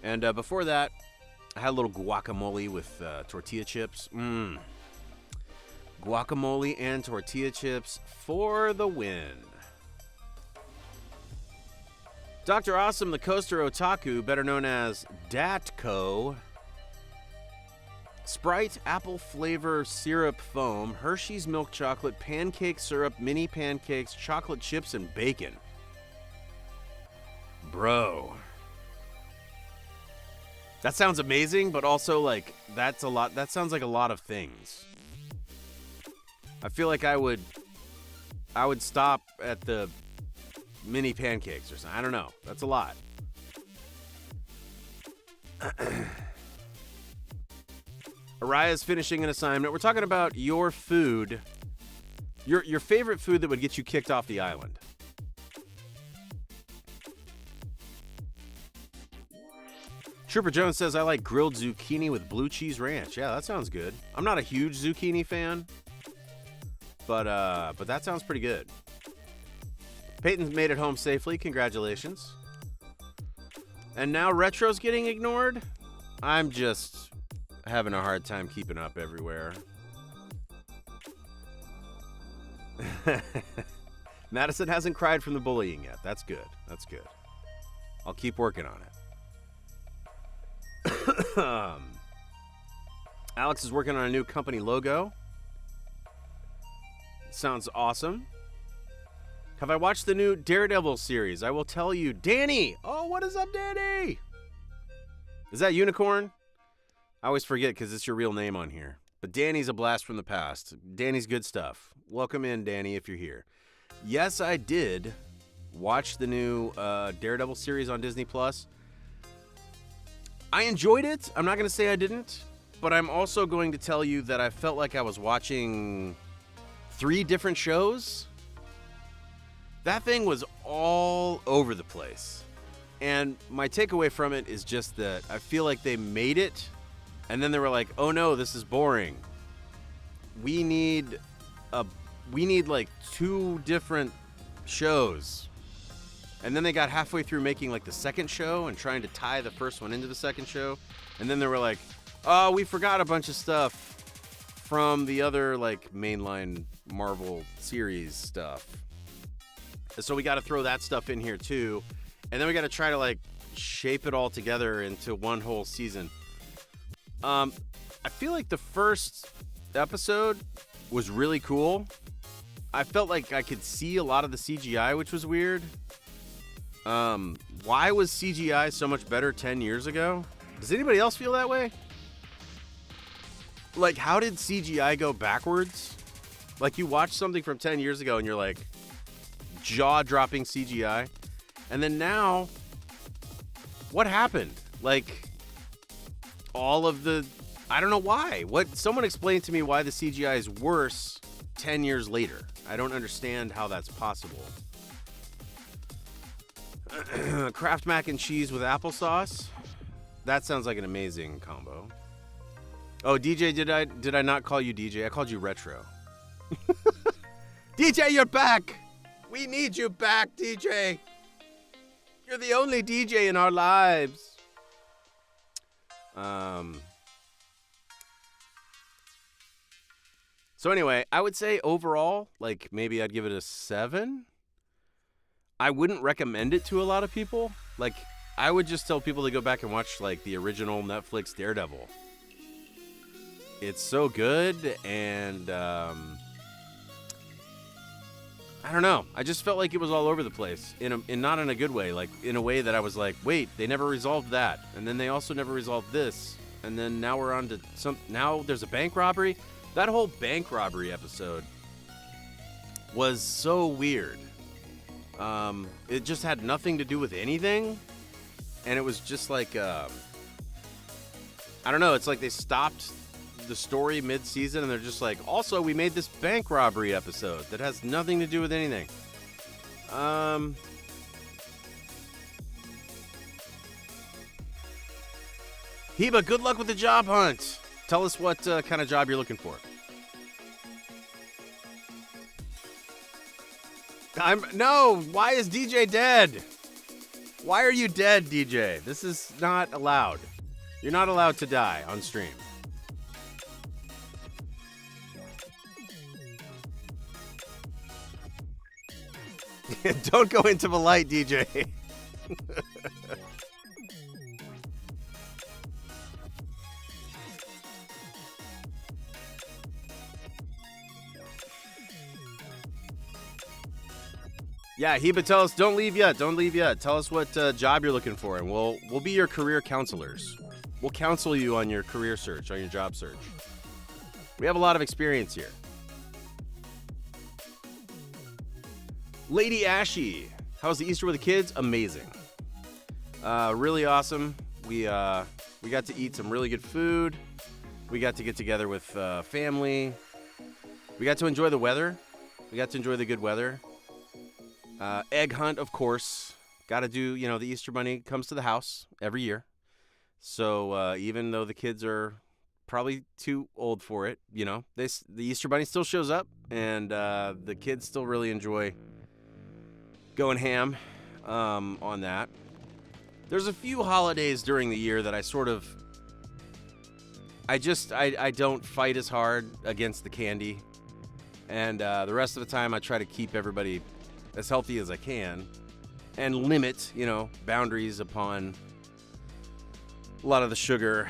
S1: And before that, I had a little guacamole with tortilla chips. Guacamole and tortilla chips for the win. Dr. Awesome, the Coaster Otaku, better known as Datco. Sprite, apple flavor syrup foam, Hershey's milk chocolate, pancake syrup, mini pancakes, chocolate chips, and bacon. Bro. That sounds amazing, but also like that's a lot. That sounds like a lot of things. I feel like I would stop at the mini pancakes or something. I don't know. That's a lot. Araya's finishing an assignment. We're talking about your food, your favorite food that would get you kicked off the island. Trooper Jones says, I like grilled zucchini with blue cheese ranch. Yeah, that sounds good. I'm not a huge zucchini fan, but that sounds pretty good. Peyton's made it home safely. Congratulations. And now Retro's getting ignored? I'm just having a hard time keeping up everywhere. Madison hasn't cried from the bullying yet. That's good. That's good. I'll keep working on it. Alex is working on a new company logo. Sounds awesome. Have I watched the new Daredevil series? I will tell you. Danny! Oh, what is up, Danny? Is that Unicorn? I always forget because it's your real name on here. But Danny's a blast from the past. Danny's good stuff. Welcome in, Danny, if you're here. Yes, I did watch the new Daredevil series on Disney+. I enjoyed it. I'm not going to say I didn't. But I'm also going to tell you that I felt like I was watching 3 different shows. That thing was all over the place. And my takeaway from it is just that I feel like they made it, and then they were like, oh no, this is boring. We need like 2 different shows. And then they got halfway through making like the second show and trying to tie the first one into the second show. And then they were like, oh, we forgot a bunch of stuff from the other like mainline Marvel series stuff. So we got to throw that stuff in here too. And then we got to try to like shape it all together into one whole season. I feel like the first episode was really cool. I felt like I could see a lot of the CGI, which was weird. Why was CGI so much better 10 years ago? Does anybody else feel that way? Like, how did CGI go backwards? Like, you watch something from 10 years ago and you're like, jaw-dropping CGI. And then now, what happened? Like, all of the... I don't know why. Someone explain to me why the CGI is worse 10 years later. I don't understand how that's possible. Kraft mac and cheese with applesauce. That sounds like an amazing combo. Oh, DJ, did I not call you DJ? I called you Retro. DJ, you're back. We need you back, DJ. You're the only DJ in our lives. So anyway, I would say overall, like maybe I'd give it a 7. I wouldn't recommend it to a lot of people. Like, I would just tell people to go back and watch, like, the original Netflix Daredevil. It's so good, and, I don't know. I just felt like it was all over the place, not in a good way. Like, in a way that I was like, wait, they never resolved that. And then they also never resolved this. And then now we're on to now there's a bank robbery. That whole bank robbery episode was so weird. It just had nothing to do with anything, and it was just like, I don't know, it's like they stopped the story mid-season, and they're just like, also, we made this bank robbery episode that has nothing to do with anything. Heba, good luck with the job hunt. Tell us what kind of job you're looking for. No, why is DJ dead? Why are you dead, DJ? This is not allowed. You're not allowed to die on stream. Don't go into the light, DJ. Yeah, Heba, tell us, don't leave yet. Don't leave yet. Tell us what job you're looking for, and we'll be your career counselors. We'll counsel you on your career search, on your job search. We have a lot of experience here. Lady Ashy, how's the Easter with the kids? Amazing. Really awesome. We We got to eat some really good food. We got to get together with family. We got to enjoy the weather. We got to enjoy the good weather. Egg hunt, of course. Got to do, the Easter Bunny comes to the house every year. So even though the kids are probably too old for it, the Easter Bunny still shows up, and the kids still really enjoy going ham on that. There's a few holidays during the year that I sort of, I don't fight as hard against the candy, and the rest of the time I try to keep everybody as healthy as I can and limit, boundaries upon a lot of the sugar,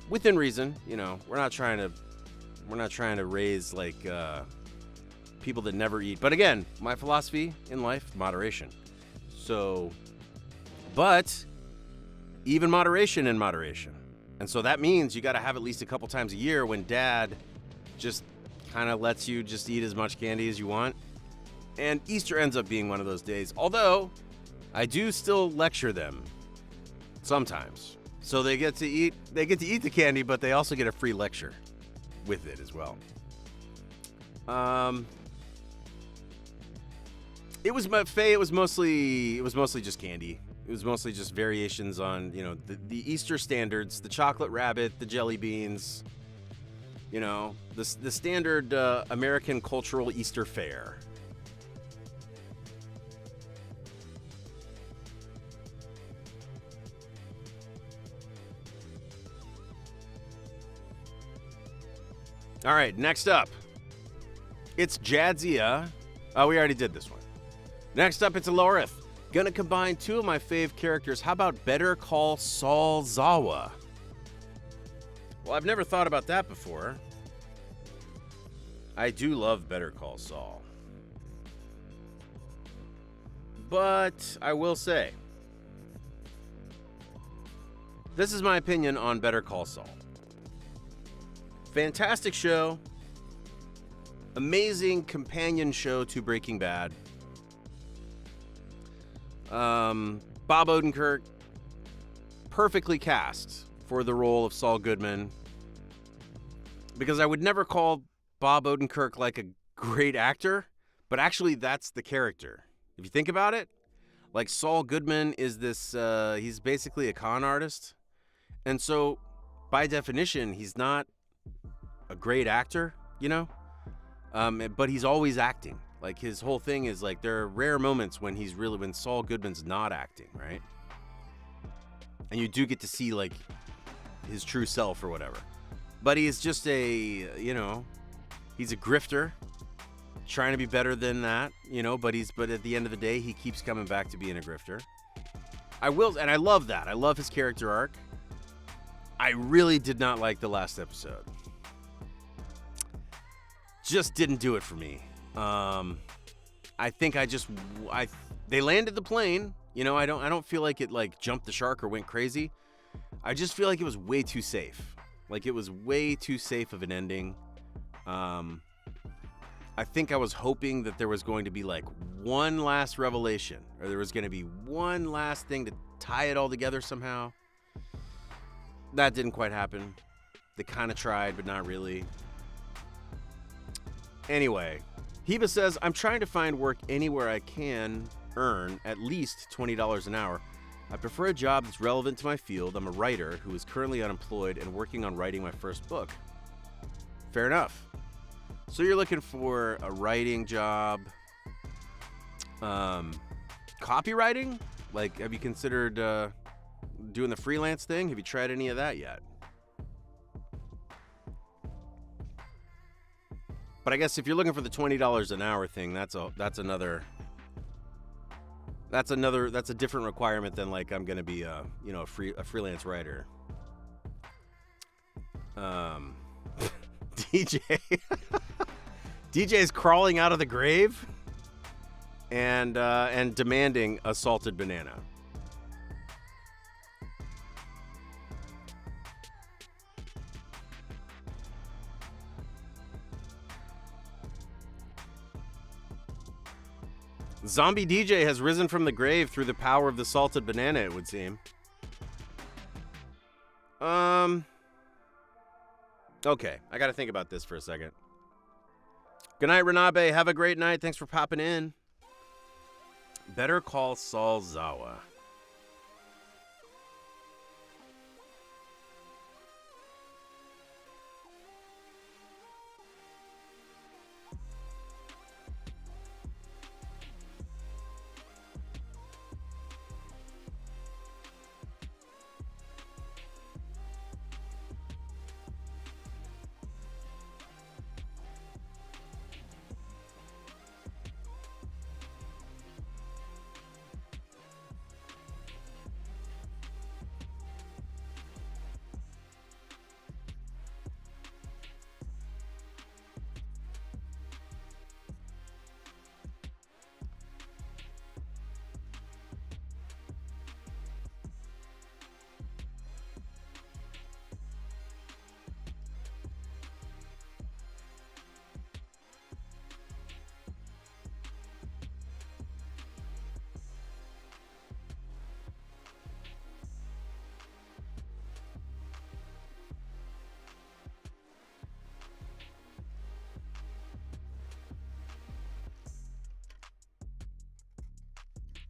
S1: within reason. We're not trying to raise like people that never eat. But again, my philosophy in life, moderation. So, but even moderation in moderation. And so that means you got to have at least a couple times a year when Dad just kind of lets you just eat as much candy as you want. And Easter ends up being one of those days. Although I do still lecture them sometimes. So they get to eat the candy, but they also get a free lecture with it as well. It was mostly just candy. It was mostly just variations on, the Easter standards, the chocolate rabbit, the jelly beans, the standard American cultural Easter fare. All right, next up, it's Jadzia. Oh, we already did this one. Next up, it's Alorith. Gonna combine two of my fave characters. How about Better Call Saul Zawa? Well, I've never thought about that before. I do love Better Call Saul. But I will say, this is my opinion on Better Call Saul. Fantastic show. Amazing companion show to Breaking Bad. Bob Odenkirk, perfectly cast for the role of Saul Goodman. Because I would never call Bob Odenkirk like a great actor, but actually that's the character. If you think about it, like Saul Goodman is this, he's basically a con artist. And so, by definition, he's not a great actor, but he's always acting. Like his whole thing is like there are rare moments when when Saul Goodman's not acting, right? And you do get to see like his true self or whatever. But he's just he's a grifter, trying to be better than that, but at the end of the day, he keeps coming back to being a grifter. And I love that. I love his character arc. I really did not like the last episode. Just didn't do it for me. I think they landed the plane. I don't feel like it like jumped the shark or went crazy. I just feel like it was way too safe. Like it was way too safe of an ending. I think I was hoping that there was going to be like one last revelation, or there was going to be one last thing to tie it all together somehow. That didn't quite happen. They kind of tried, but not really. Anyway, Heba says, I'm trying to find work anywhere I can earn at least $20 an hour. I prefer a job that's relevant to my field. I'm a writer who is currently unemployed and working on writing my first book. Fair enough. So you're looking for a writing job, copywriting? Like, have you considered doing the freelance thing? Have you tried any of that yet? But I guess if you're looking for the $20 an hour thing, that's a different requirement than like I'm gonna be a freelance writer. DJ is crawling out of the grave and demanding a salted banana. Zombie DJ has risen from the grave through the power of the salted banana, it would seem. Okay, I got to think about this for a second. Good night, Renabe. Have a great night. Thanks for popping in. Better Call Saul Zawa.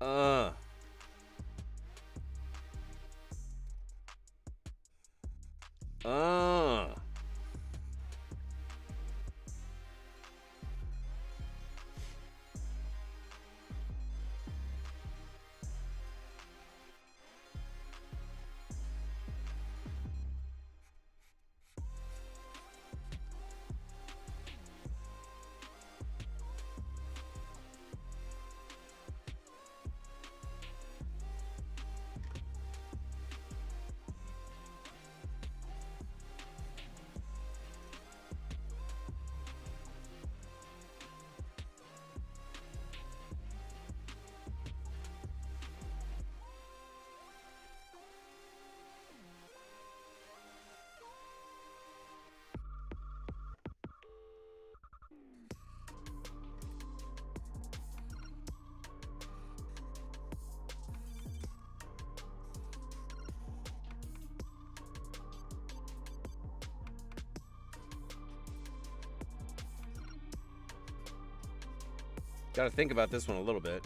S1: Uh. Got to think about this one a little bit.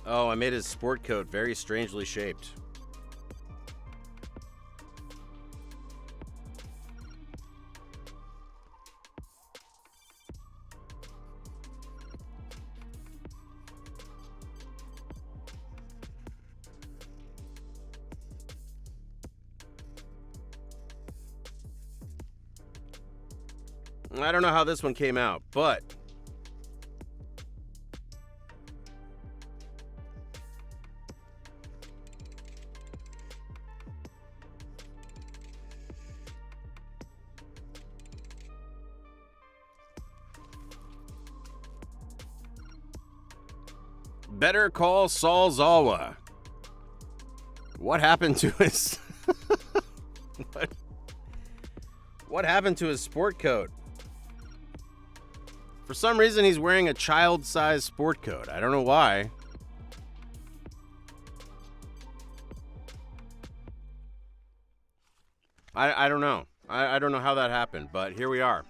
S1: Oh, I made his sport coat very strangely shaped. I don't know how this one came out, but Better Call Saul Zawa. What happened to his what happened to his sport coat? For some reason, he's wearing a child-sized sport coat. I don't know why. I don't know. I don't know how that happened, but here we are.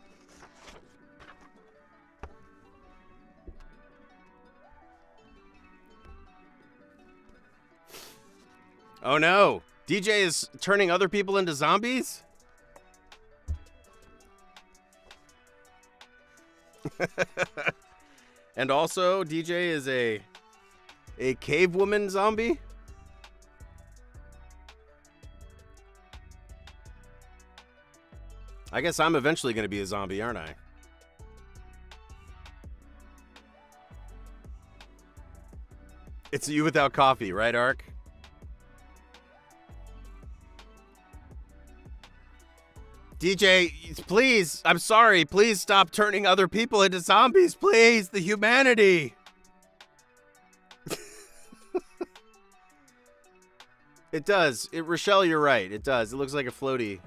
S1: Oh no! DJ is turning other people into zombies? And also, DJ is a cave woman zombie? I guess I'm eventually going to be a zombie, aren't I? It's you without coffee, right, Ark? DJ, please, I'm sorry. Please stop turning other people into zombies. Please, the humanity. It does. Rochelle, you're right. It does. It looks like a floaty.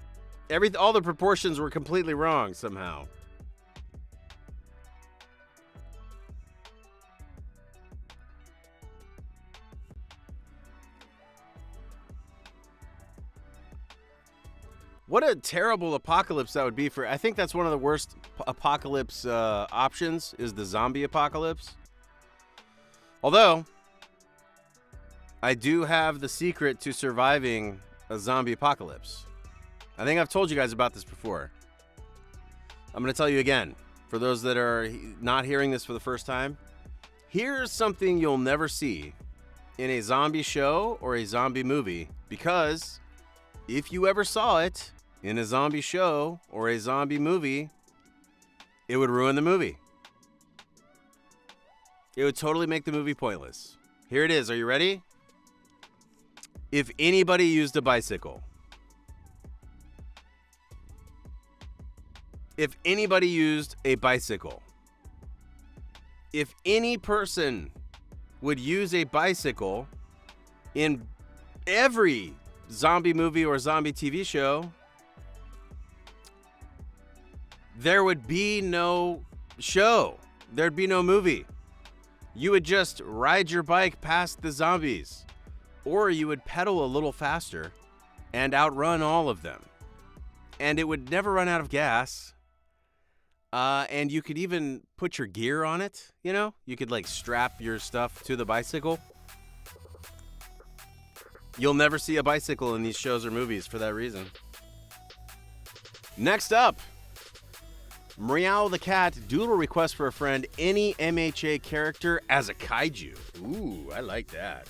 S1: All the proportions were completely wrong somehow. What a terrible apocalypse that would be for... I think that's one of the worst apocalypse options, is the zombie apocalypse. Although, I do have the secret to surviving a zombie apocalypse. I think I've told you guys about this before. I'm going to tell you again. For those that are not hearing this for the first time, here's something you'll never see in a zombie show or a zombie movie, because if you ever saw it in a zombie show or a zombie movie, it would ruin the movie. It would totally make the movie pointless. Here it is. Are you ready? If anybody used a bicycle, if anybody used a bicycle, if any person would use a bicycle in every zombie movie or zombie TV show, there would be no show. There'd be no movie. You would just ride your bike past the zombies, or you would pedal a little faster and outrun all of them. And it would never run out of gas. And you could even put your gear on it, you know? You could like strap your stuff to the bicycle. You'll never see a bicycle in these shows or movies for that reason. Next up, Meow the Cat, doodle request for a friend, any MHA character as a kaiju. Ooh, I like that.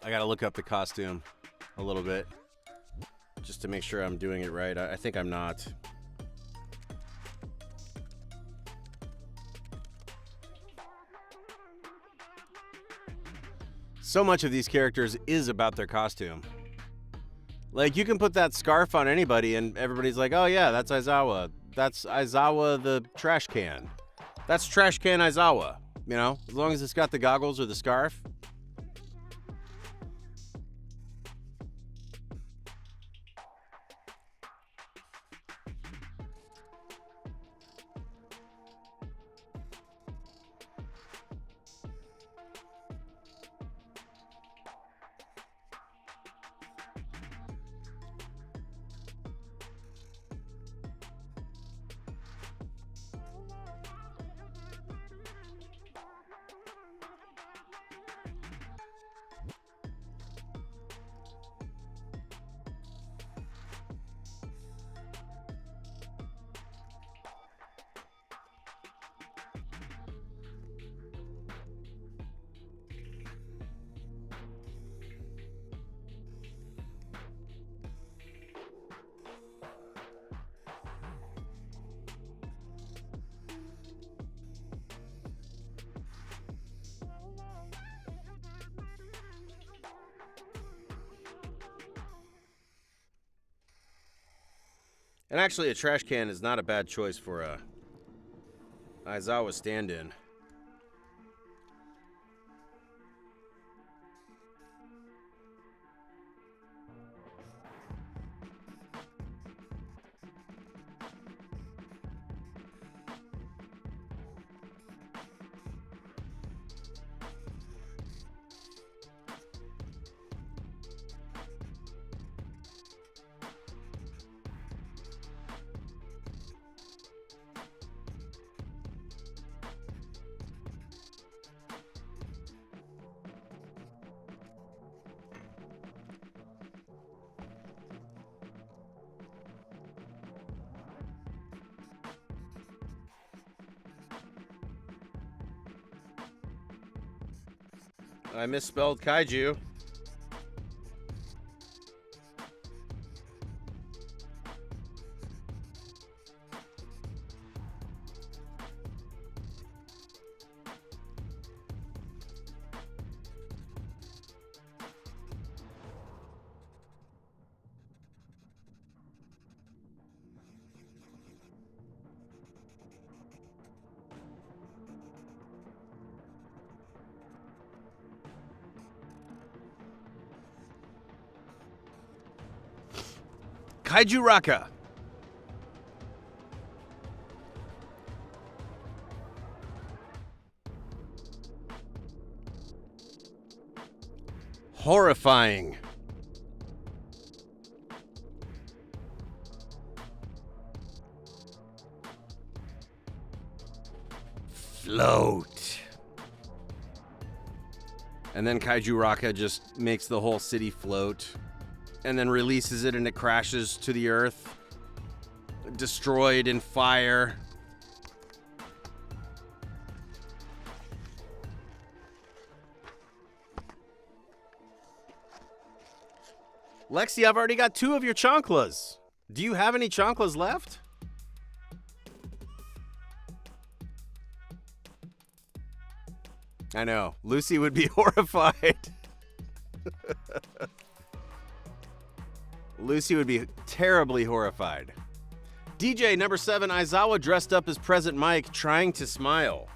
S1: I gotta look up the costume a little bit just to make sure I'm doing it right. I think I'm not. So much of these characters is about their costume. Like, you can put that scarf on anybody and everybody's like, oh yeah, that's Aizawa. That's Aizawa the trash can. That's Trash Can Aizawa. You know, as long as it's got the goggles or the scarf. And actually, a trash can is not a bad choice for a Aizawa stand-in. I misspelled kaiju. Kaiju Raka. Horrifying. Float. And then Kaiju Raka just makes the whole city float and then releases it and it crashes to the earth, destroyed in fire. Lexi, I've already got 2 of your chanclas. Do you have any chanclas left? I know. Lucy would be horrified. Lucy would be terribly horrified. DJ number 7, Aizawa dressed up as Present Mike trying to smile.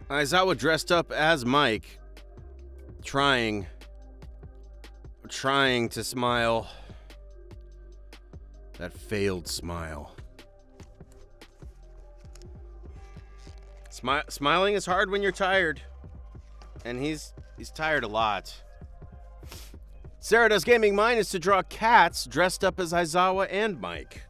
S1: Aizawa dressed up as Mike, trying to smile. That failed smile. Smiling is hard when you're tired. And he's tired a lot. Sarah Does Gaming. Mine is to draw cats dressed up as Aizawa and Mike.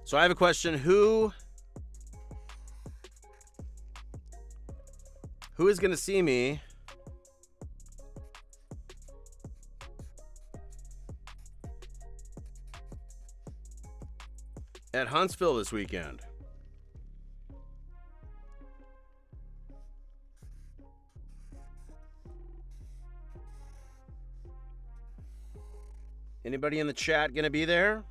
S1: So I have a question. Who is going to see me at Huntsville this weekend? Anybody in the chat going to be there?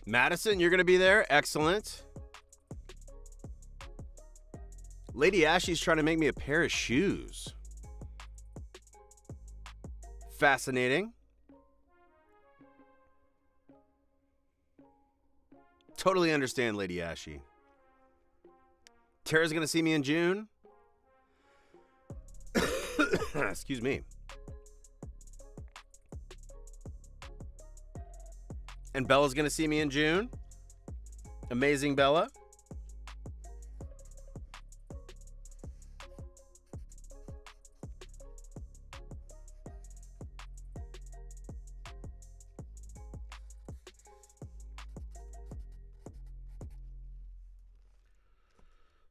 S1: Madison, you're going to be there? Excellent. Lady Ashley's trying to make me a pair of shoes. Fascinating. Totally understand, Lady Ashley. Tara's going to see me in June. Excuse me. And Bella's going to see me in June. Amazing Bella.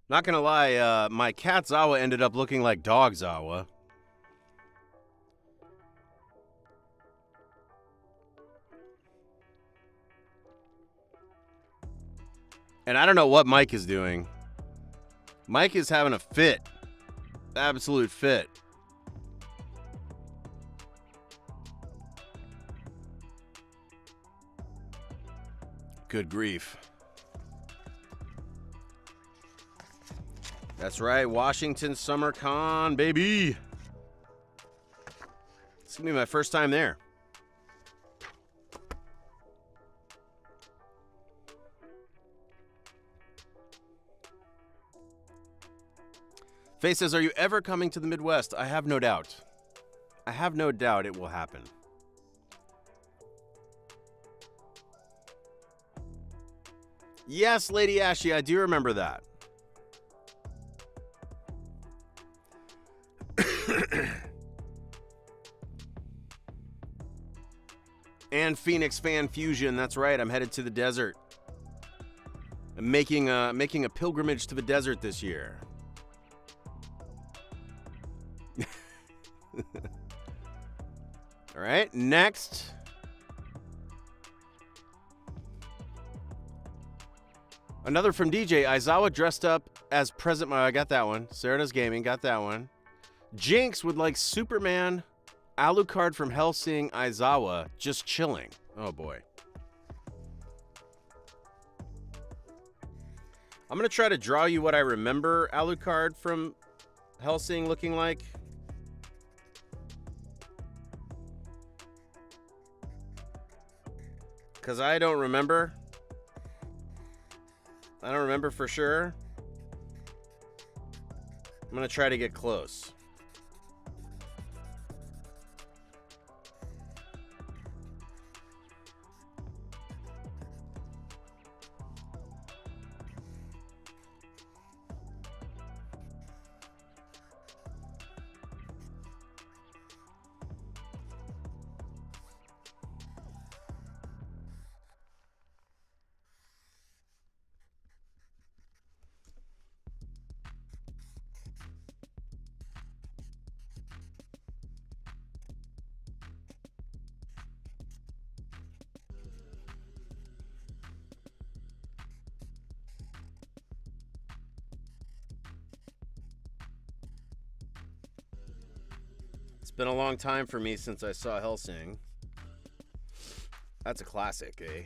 S1: Not going to lie, my cat Zawa ended up looking like dog Zawa. And I don't know what Mike is doing. Mike is having a fit. Absolute fit. Good grief. That's right, Washington Summer Con, baby. It's gonna be my first time there. Faye says, are you ever coming to the Midwest? I have no doubt. I have no doubt it will happen. Yes, Lady Ashley, I do remember that. And Phoenix Fan Fusion, that's right. I'm headed to the desert. I'm making a pilgrimage to the desert this year. All right, next. Another from DJ. Aizawa dressed up as President. I got that one. Sarah's Gaming, got that one. Jinx would like Superman, Alucard from Hellsing, Aizawa, just chilling. Oh boy. I'm going to try to draw you what I remember Alucard from Hellsing looking like. Because I don't remember. I don't remember for sure. I'm going to try to get close. It's been a long time for me since I saw Hellsing. That's a classic, eh?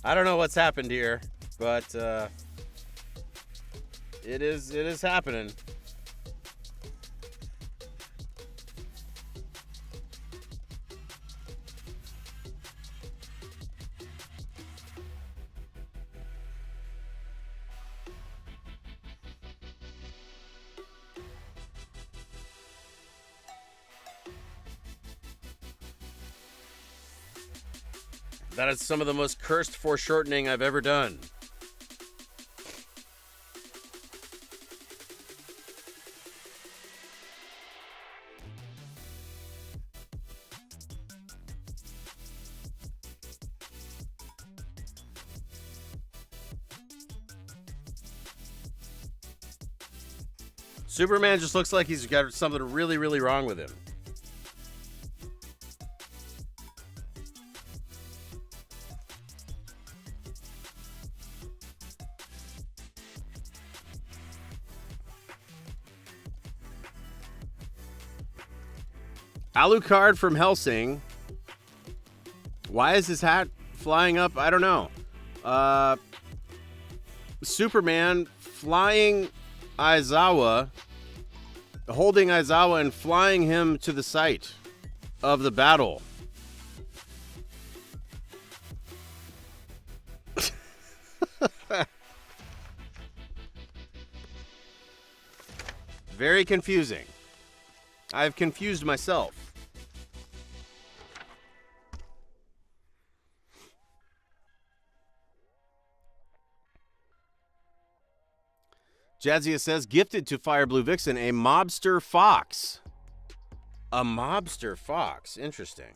S1: I don't know what's happened here, but it is happening. That is some of the most cursed foreshortening I've ever done. Superman just looks like he's got something really, really wrong with him. Alucard from Helsing. Why is his hat flying up? I don't know. Superman flying Aizawa, holding Aizawa and flying him to the site of the battle. Very confusing. I've confused myself. Jadzia says, gifted to Fire Blue Vixen, a mobster fox. A mobster fox. Interesting.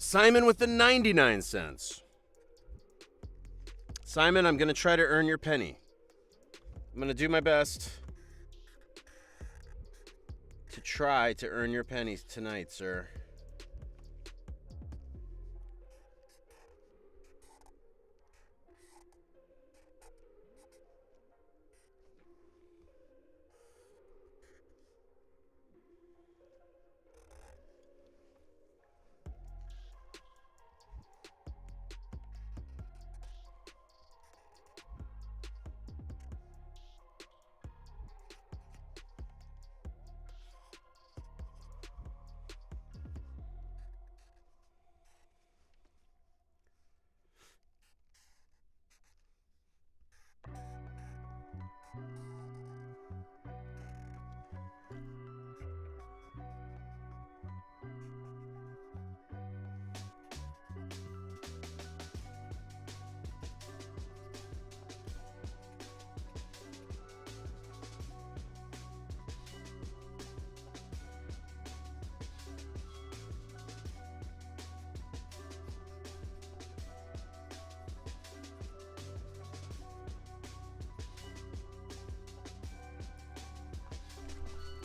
S1: Simon with the 99 cents. Simon, I'm going to try to earn your penny. I'm going to do my best to try to earn your pennies tonight, sir.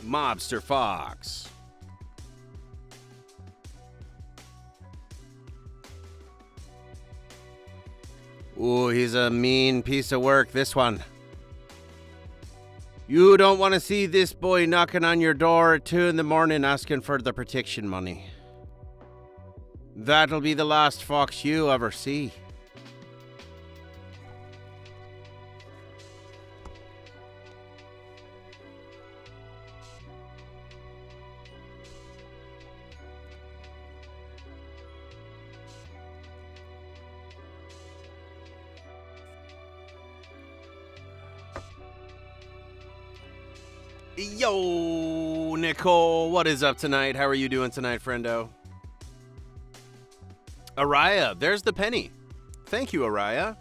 S1: Mobster Fox. Ooh, he's a mean piece of work, this one. You don't want to see this boy knocking on your door at 2 in the morning asking for the protection money. That'll be the last fox you ever see. Yo, Nicole, what is up tonight? How are you doing tonight, friendo? Araya, there's the penny. Thank you, Araya.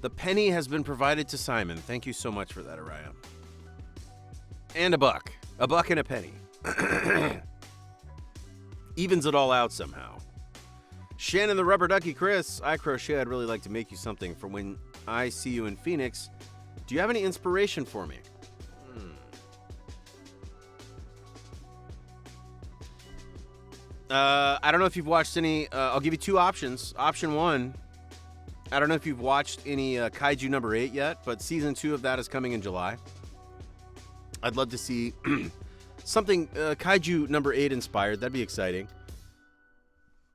S1: The penny has been provided to Simon. Thank you so much for that, Araya. And a buck. A buck and a penny. Evens it all out somehow. Shannon the Rubber Ducky, Chris. I crochet. I'd really like to make you something for when I see you in Phoenix. Do you have any inspiration for me? I don't know if you've watched any. I'll give you two options. Option one, I don't know if you've watched any Kaiju number 8 yet, but season 2 of that is coming in July. I'd love to see something Kaiju number 8 inspired. That'd be exciting.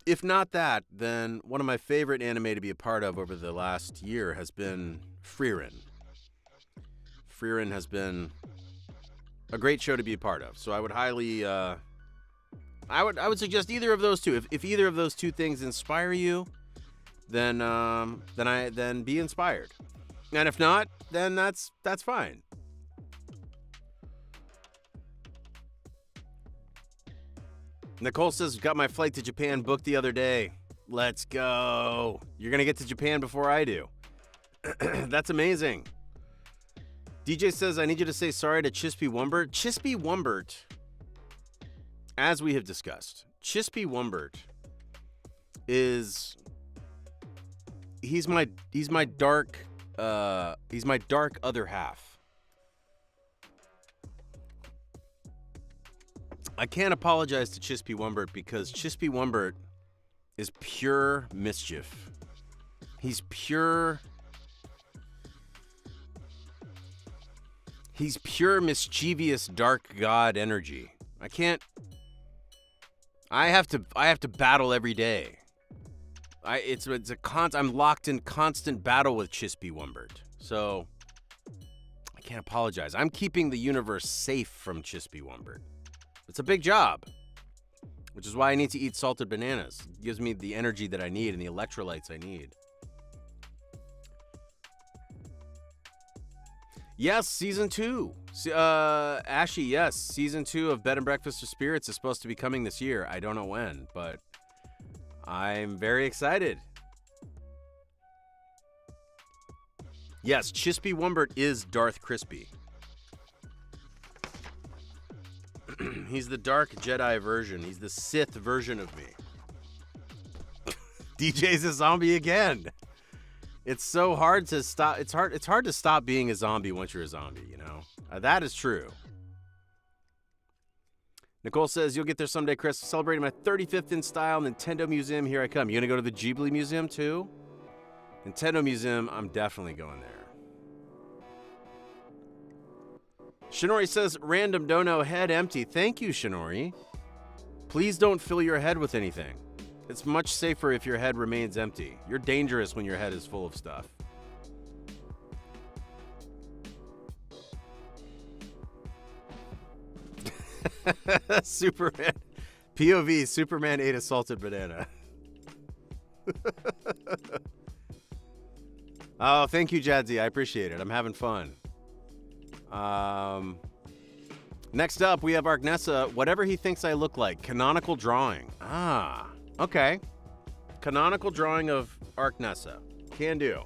S1: If not that, then one of my favorite anime to be a part of over the last year has been Frieren. Frieren has been a great show to be a part of. So I would highly, I would suggest either of those two. If either of those two things inspire you, then be inspired. And if not, then that's fine. Nicole says, got my flight to Japan booked the other day. Let's go. You're going to get to Japan before I do. That's amazing. DJ says, I need you to say sorry to Chispy Wumbert. Chispy Wumbert, as we have discussed, Chispy Wumbert is, he's my dark other half. I can't apologize to Chispy Wumbert because Chispy Wumbert is pure mischief. He's pure mischievous dark god energy. I have to battle every day. I'm locked in constant battle with Chispy Wumbert. So I can't apologize. I'm keeping the universe safe from Chispy Wumbert. It's a big job, which is why I need to eat salted bananas. It gives me the energy that I need and the electrolytes I need. Yes, season 2. Ashy, yes. Season 2 of Bed and Breakfast of Spirits is supposed to be coming this year. I don't know when, but I'm very excited. Yes, Chispy Wumbert is Darth Crispy. He's the dark Jedi version. He's the Sith version of me. DJ's a zombie again. It's so hard to stop. It's hard to stop being a zombie once you're a zombie, you know? That is true. Nicole says, you'll get there someday, Chris. Celebrating my 35th in style Nintendo Museum. Here I come. You gonna go to the Ghibli Museum too? Nintendo Museum, I'm definitely going there. Shinori says, random dono, head empty. Thank you, Shinori. Please don't fill your head with anything. It's much safer if your head remains empty. You're dangerous when your head is full of stuff. Superman. POV, Superman ate a salted banana. Oh, thank you, Jadzi. I appreciate it. I'm having fun. Next up, we have Arknessa. Whatever he thinks I look like. Canonical drawing. Ah, okay. Canonical drawing of Arknessa. Can do.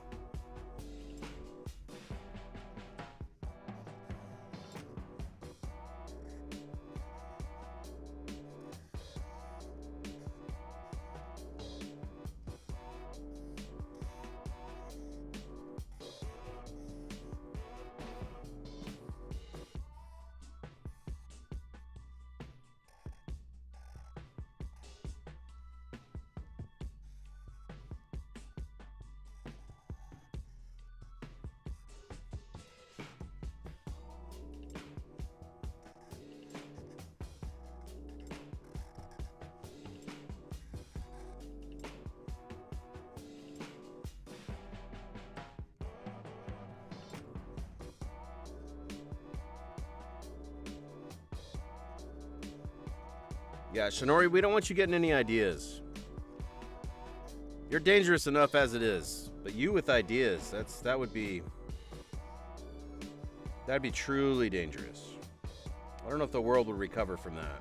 S1: Yeah, Shinori, we don't want you getting any ideas. You're dangerous enough as it is, but you with ideas, that'd be truly dangerous. I don't know if the world will recover from that.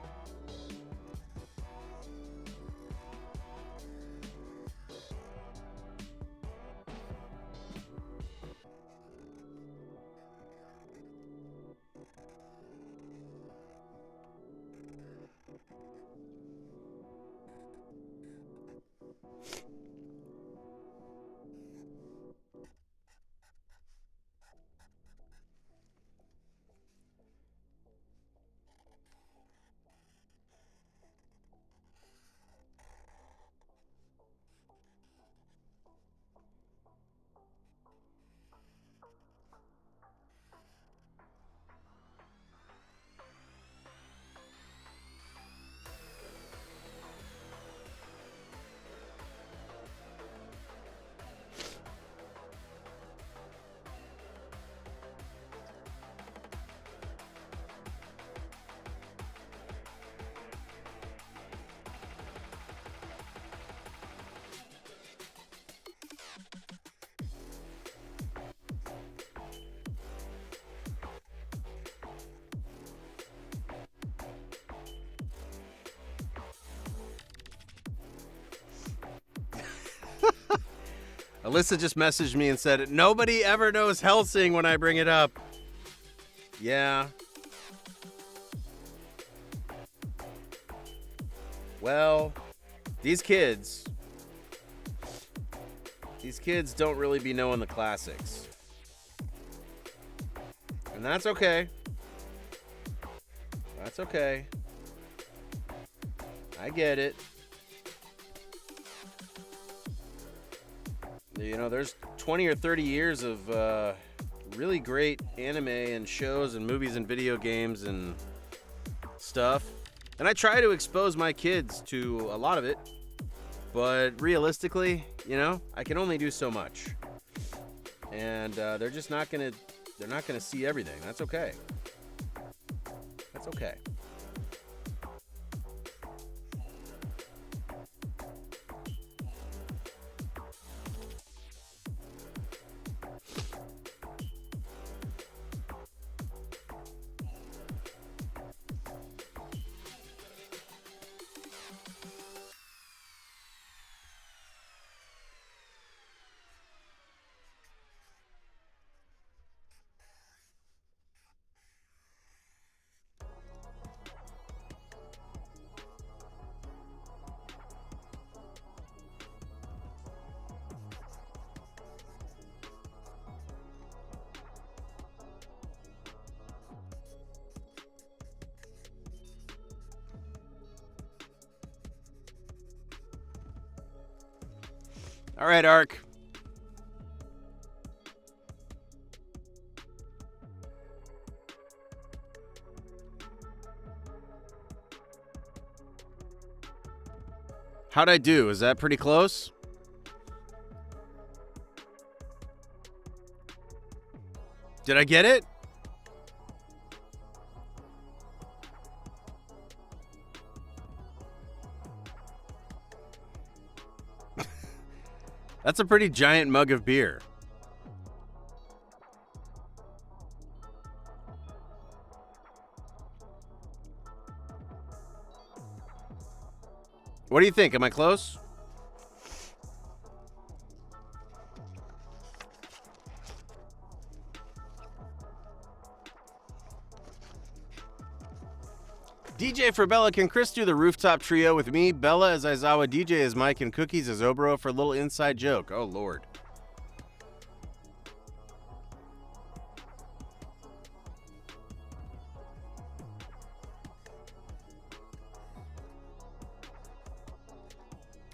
S1: Alyssa just messaged me and said, nobody ever knows Helsing when I bring it up. Yeah. Well, these kids don't really be knowing the classics. And that's okay. That's okay. I get it. You know, there's 20 or 30 years of really great anime and shows and movies and video games and stuff. And I try to expose my kids to a lot of it. But realistically, you know, I can only do so much. And they're just not going to see everything. That's okay. That's okay. All right, Ark. How'd I do? Is that pretty close? Did I get it? That's a pretty giant mug of beer. What do you think? Am I close? DJ for Bella, can Chris do the rooftop trio with me, Bella as Aizawa, DJ as Mike, and Cookies as Obro for a little inside joke? Oh, Lord.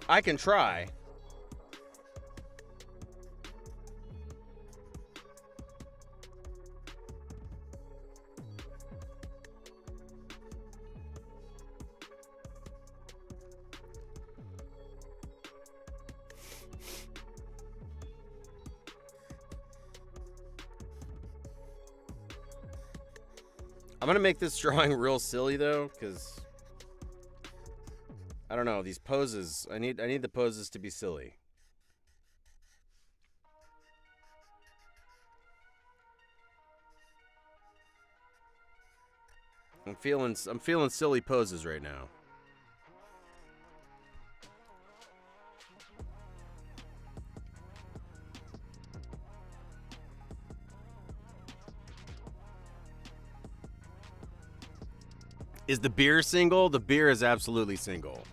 S1: I can try. I'm going to make this drawing real silly, though, because I don't know, these poses, I need the poses to be silly. I'm feeling silly poses right now. Is the beer single? The beer is absolutely single.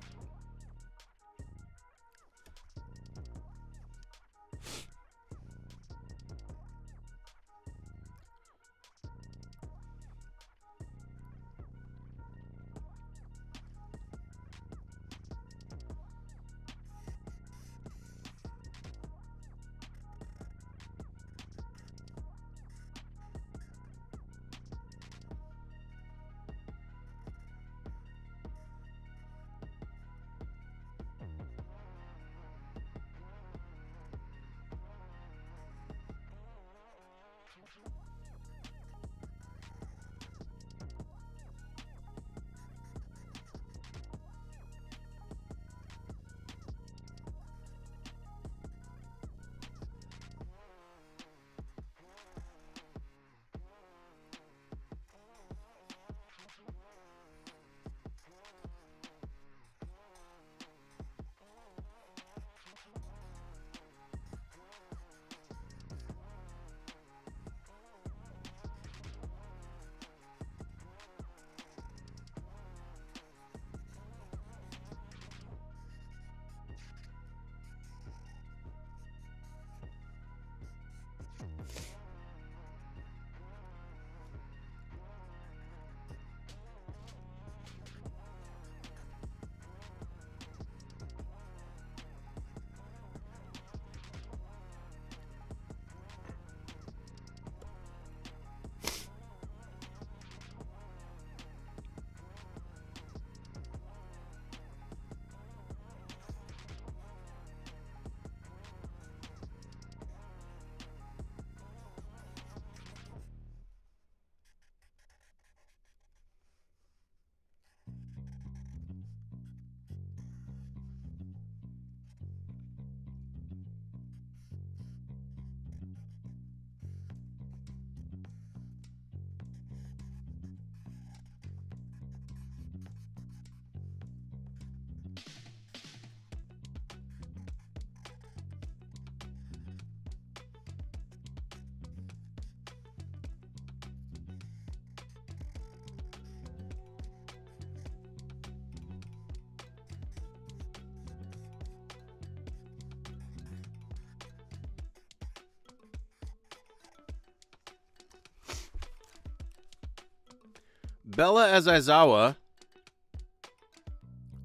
S1: Bella as Aizawa,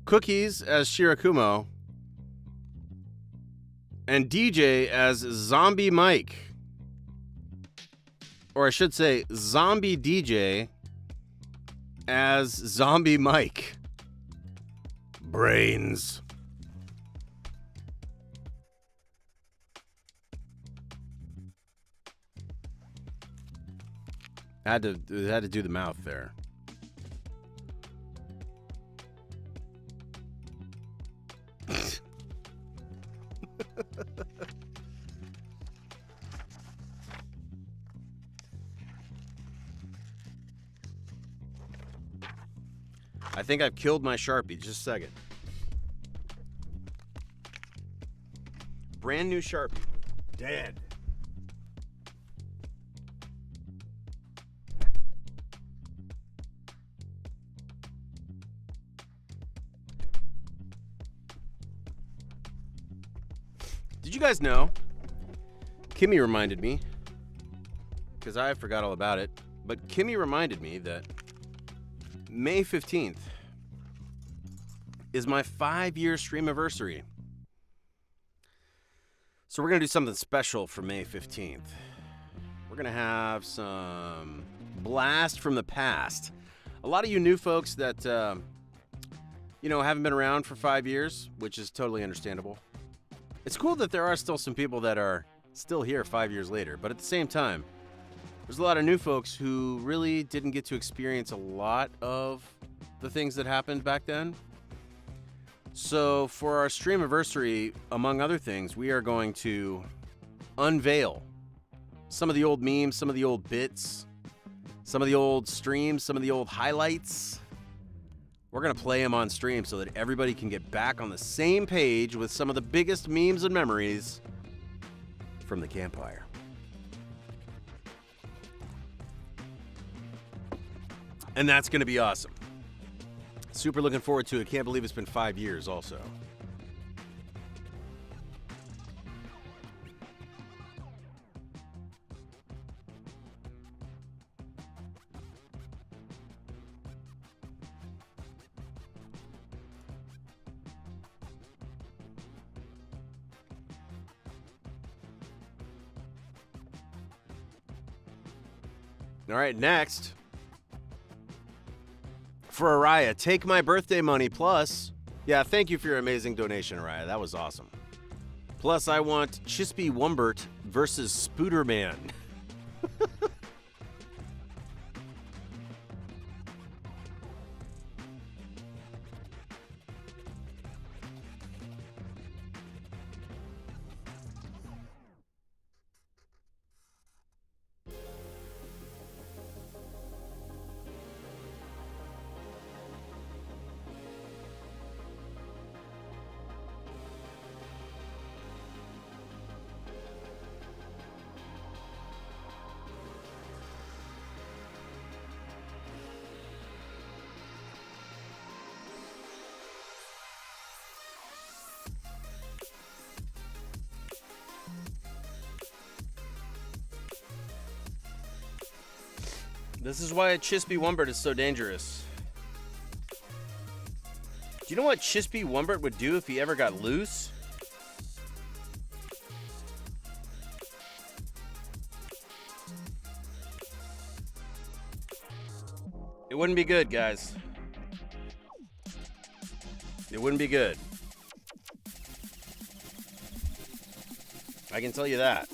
S1: Cookies as Shirakumo, and DJ as Zombie Mike. Or I should say, Zombie DJ as Zombie Mike. Brains. Had to do the mouth there. I think I've killed my Sharpie. Just a second. Brand new Sharpie. Dead. Did you guys know? Kimmy reminded me, because I forgot all about it, but Kimmy reminded me that May 15th is my 5-year stream anniversary. So we're going to do something special for May 15th. We're going to have some blast from the past. A lot of you new folks that, haven't been around for 5 years, which is totally understandable. It's cool that there are still some people that are still here 5 years later, but at the same time, there's a lot of new folks who really didn't get to experience a lot of the things that happened back then. So for our stream anniversary, among other things, we are going to unveil some of the old memes, some of the old bits, some of the old streams, some of the old highlights. We're going to play them on stream so that everybody can get back on the same page with some of the biggest memes and memories from the campfire. And that's going to be awesome. Super looking forward to it. Can't believe it's been 5 years also. All right, next. For Araya, take my birthday money plus. Yeah, thank you for your amazing donation, Araya. That was awesome. Plus, I want Chispy Wumbert versus Spooderman. This is why a Chispy Wumbert is so dangerous. Do you know what Chispy Wumbert would do if he ever got loose? It wouldn't be good, guys. It wouldn't be good. I can tell you that.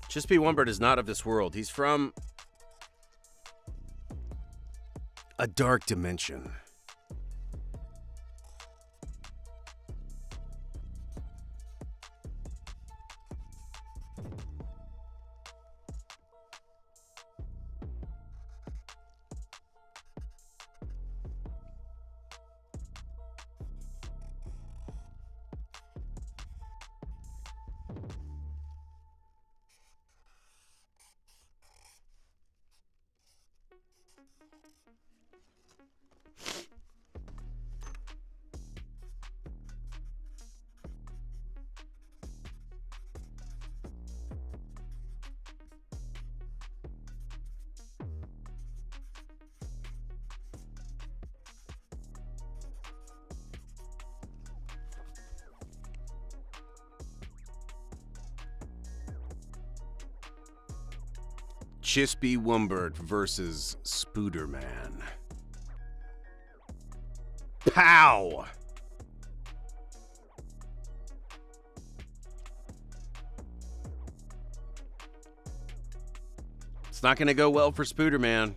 S1: Chispy Wumbird is not of this world. He's from a dark dimension. Chispy Wumbird versus Spooderman. Pow! It's not going to go well for Spooderman.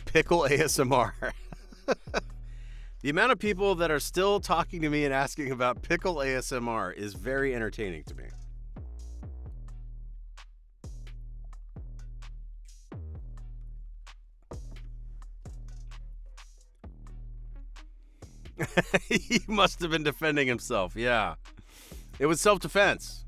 S1: Pickle ASMR. The amount of people that are still talking to me and asking about pickle ASMR is very entertaining to me. He must have been defending himself. Yeah. It was self-defense.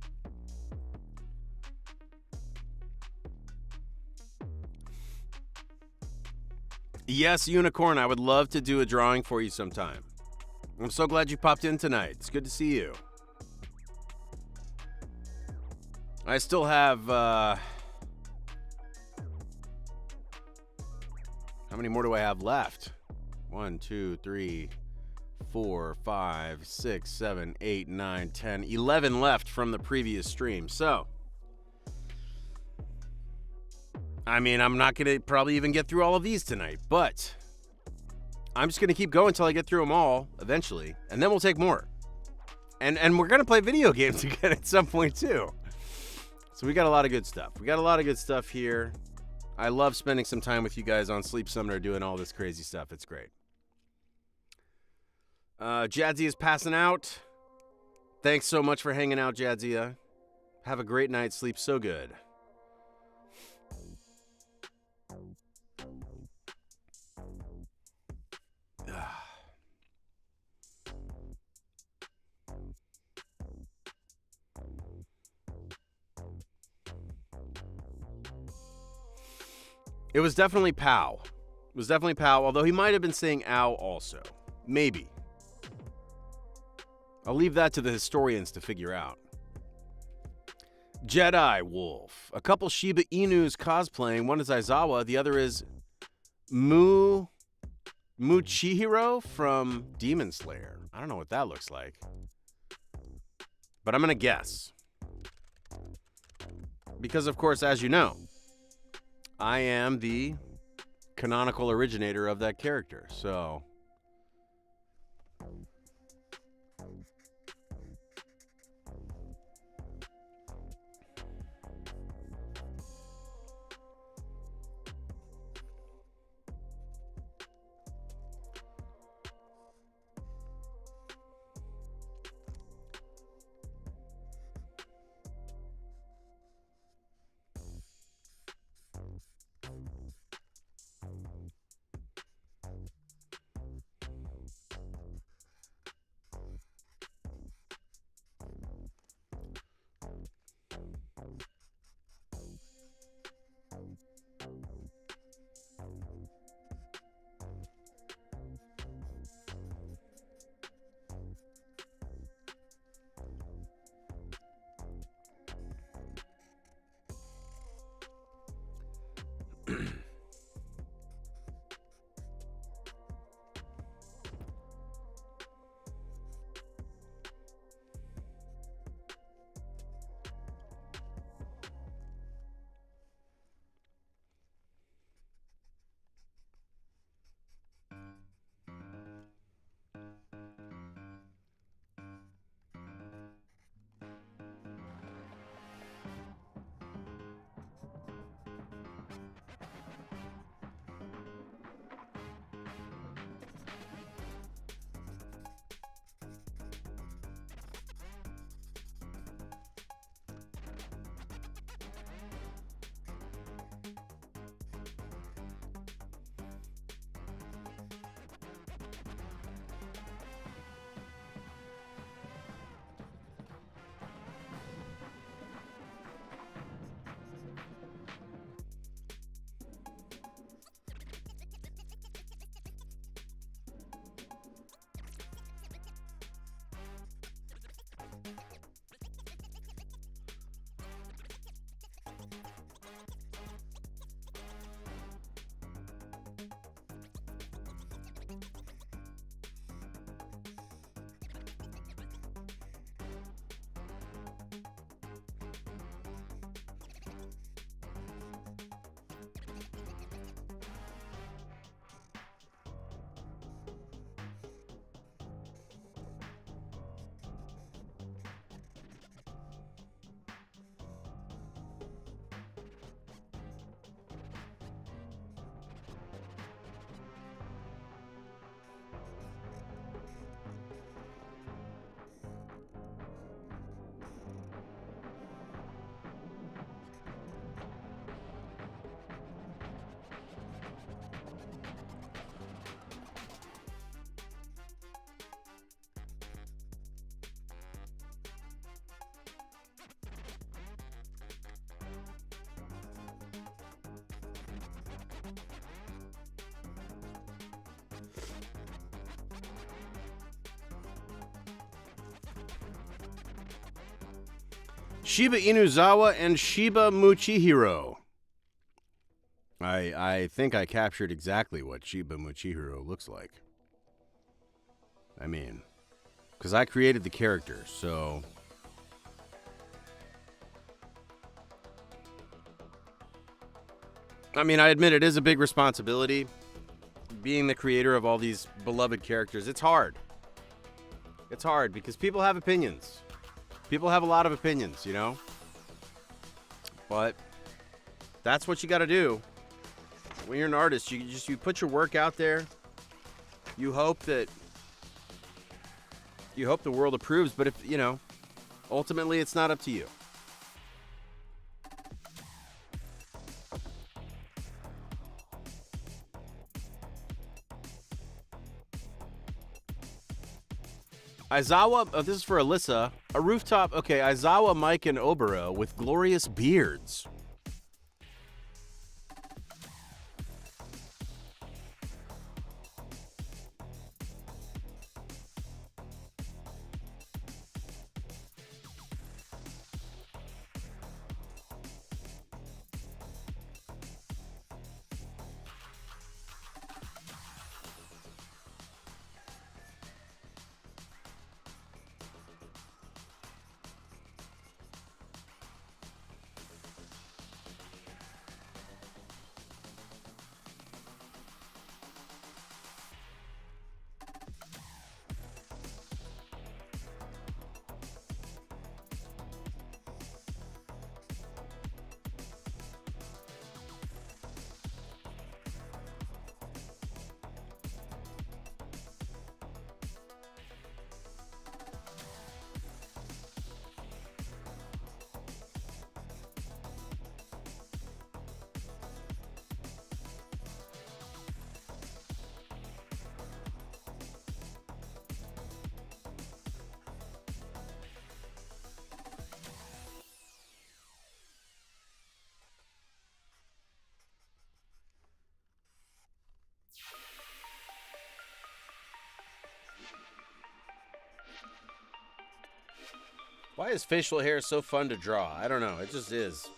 S1: Yes, Unicorn, I would love to do a drawing for you sometime. I'm so glad you popped in tonight. It's good to see you. I still have, how many more do I have left? 1, 2, 3, 4, 5, 6, 7, 8, 9, 10, 11 left from the previous stream. So, I mean, I'm not going to probably even get through all of these tonight, but I'm just going to keep going until I get through them all eventually, and then we'll take more. And we're going to play video games again at some point, too. So we got a lot of good stuff. We got a lot of good stuff here. I love spending some time with you guys on Sleep Summoner doing all this crazy stuff. It's great. Jadzia is passing out. Thanks so much for hanging out, Jadzia. Have a great night. Sleep so good. It was definitely Pow. It was definitely Pow, although he might have been saying ow also. Maybe. I'll leave that to the historians to figure out. Jedi Wolf. A couple Shiba Inus cosplaying. One is Aizawa, the other is Muchihiro from Demon Slayer. I don't know what that looks like. But I'm going to guess. Because, of course, as you know, I am the canonical originator of that character, so... Shiba Inuzawa and Shiba Muchihiro. I think I captured exactly what Shiba Muchihiro looks like. I mean, because I created the character, so... I mean, I admit it is a big responsibility. Being the creator of all these beloved characters, it's hard. It's hard because people have opinions. People have a lot of opinions, you know? But that's what you got to do. When you're an artist, you put your work out there. You hope the world approves, but if, you know, ultimately it's not up to you. Aizawa, this is for Alyssa. A rooftop, okay, Aizawa, Mike, and Obero with glorious beards. Why is facial hair so fun to draw? I don't know. It just is.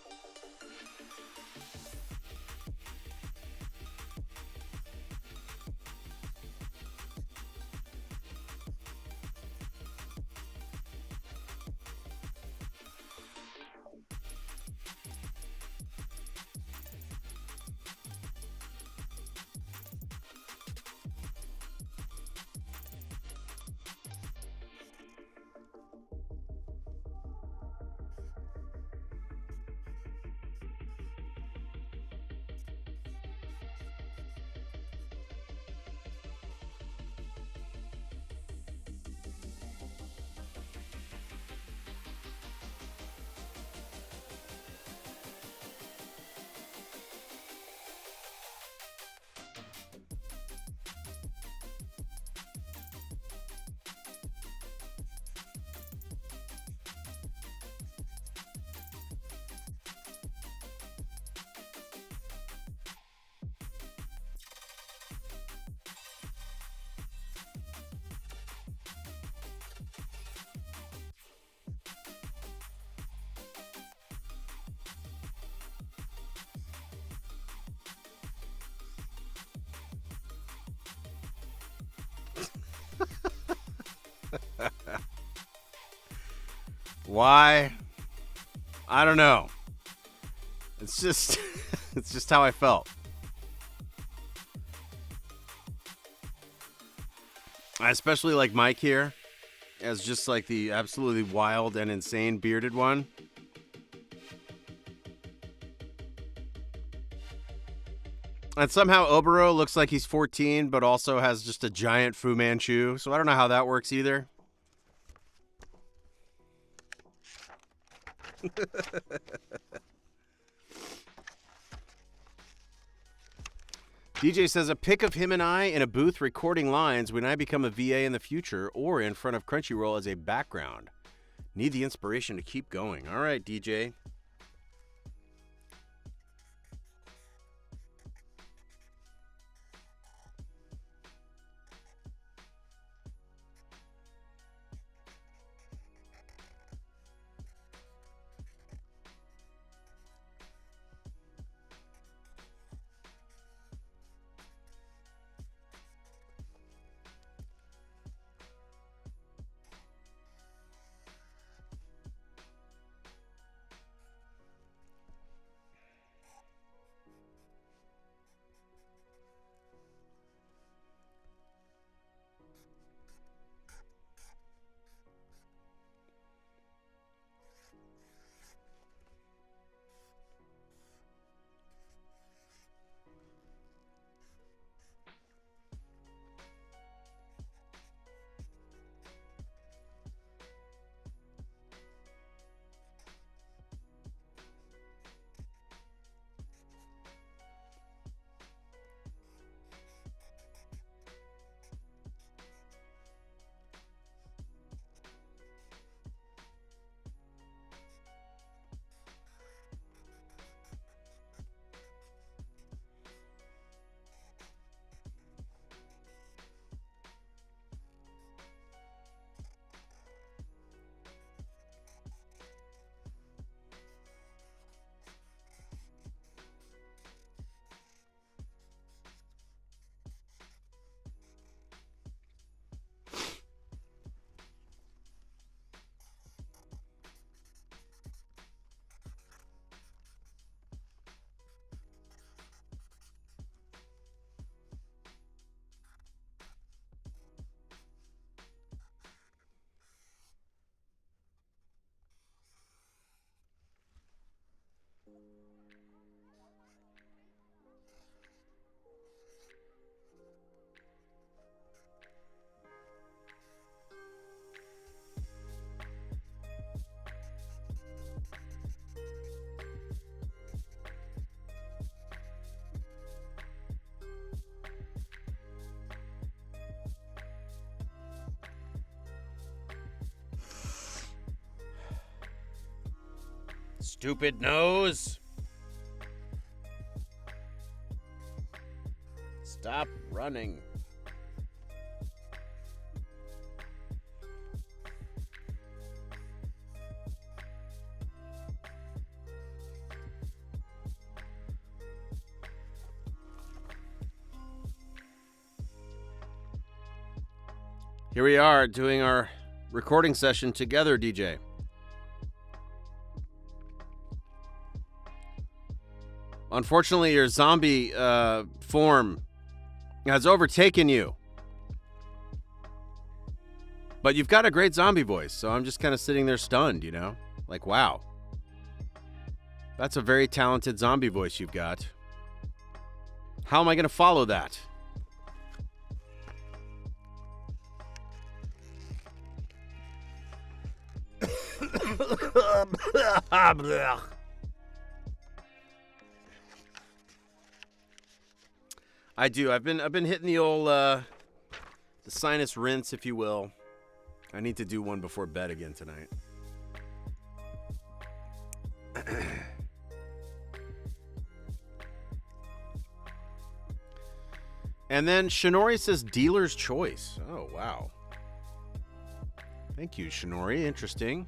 S1: Why? I don't know. It's just it's just how I felt. I especially like Mike here as just like the absolutely wild and insane bearded one. And somehow Obero looks like he's 14, but also has just a giant Fu Manchu. So I don't know how that works either. DJ says, a pic of him and I in a booth recording lines when I become a VA in the future or in front of Crunchyroll as a background. Need the inspiration to keep going. All right, DJ. Stupid nose. Stop running. Here we are doing our recording session together, DJ. Unfortunately, your zombie form has overtaken you. But you've got a great zombie voice, so I'm just kind of sitting there stunned, you know? Like, wow. That's a very talented zombie voice you've got. How am I going to follow that? I do. I've been hitting the old the sinus rinse, if you will. I need to do one before bed again tonight. And then Shinori says dealer's choice. Oh, wow. Thank you, Shinori. Interesting.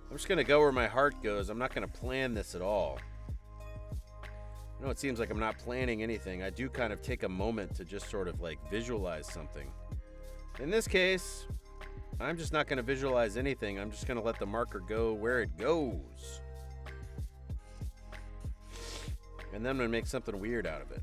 S1: I'm just going to go where my heart goes. I'm not going to plan this at all. I know it seems like I'm not planning anything. I do kind of take a moment to just sort of like visualize something. In this case, I'm just not going to visualize anything. I'm just going to let the marker go where it goes. And then I'm going to make something weird out of it.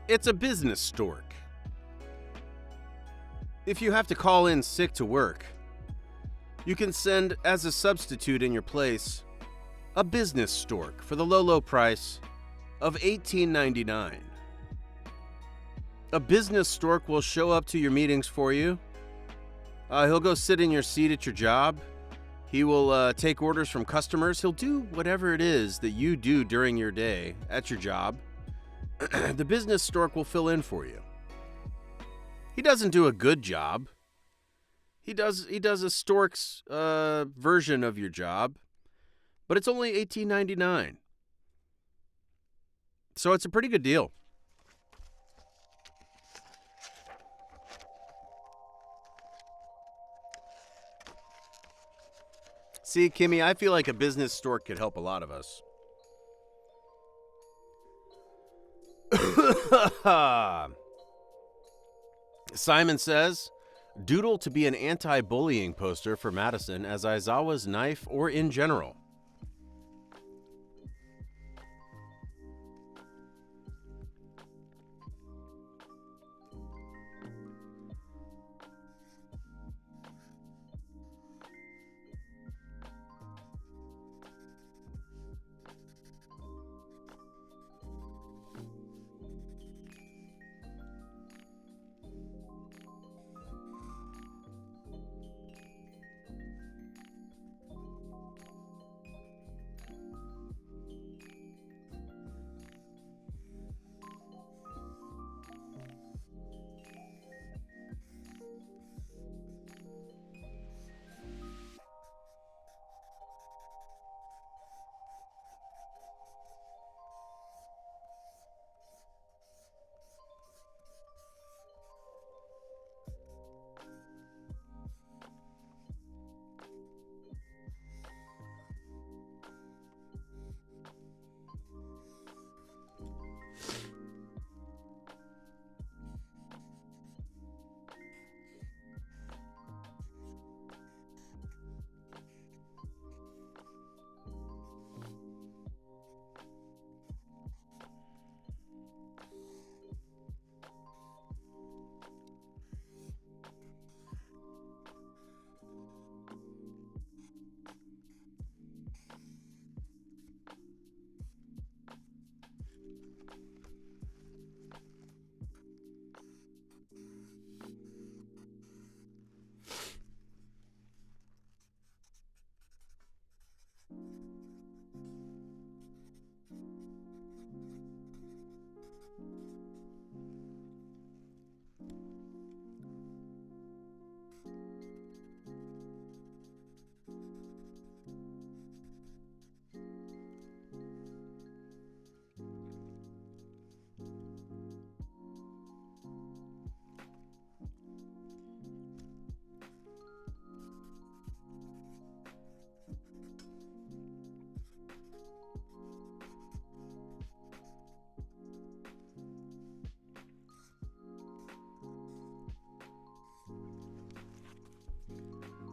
S1: It's a business stork. If you have to call in sick to work, you can send as a substitute in your place a business stork for the low, low price of $18.99. A business stork will show up to your meetings for you. He'll go sit in your seat at your job. He will take orders from customers. He'll do whatever it is that you do during your day at your job. The business stork will fill in for you. He doesn't do a good job. He does a stork's version of your job, but it's only $18.99. So it's a pretty good deal. See, Kimmy, I feel like a business stork could help a lot of us. Simon says, Doodle to be an anti-bullying poster for Madison as Aizawa's knife or in general.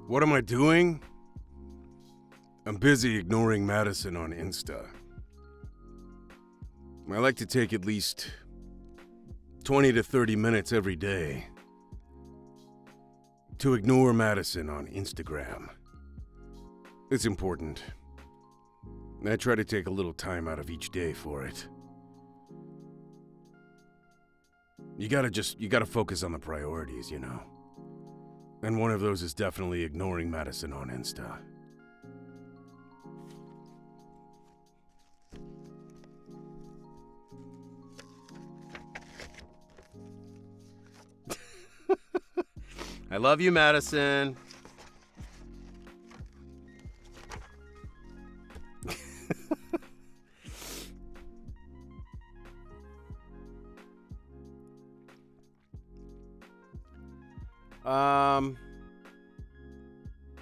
S1: What am I doing? I'm busy ignoring Madison on Insta. I like to take at least 20 to 30 minutes every day to ignore Madison on Instagram. It's important. I try to take a little time out of each day for it. You gotta focus on the priorities, you know. And one of those is definitely ignoring Madison on Insta. I love you, Madison.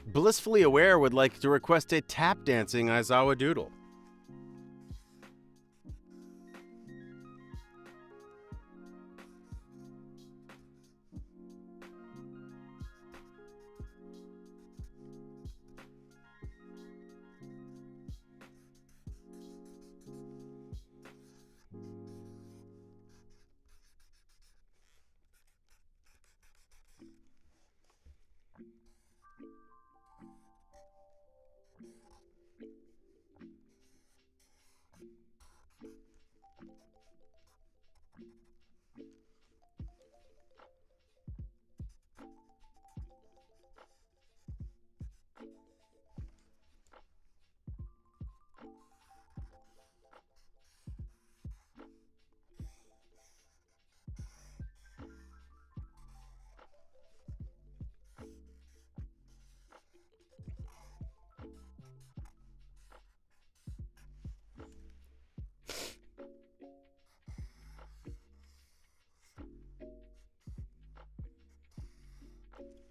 S1: Blissfully Aware would like to request a tap dancing Aizawa doodle.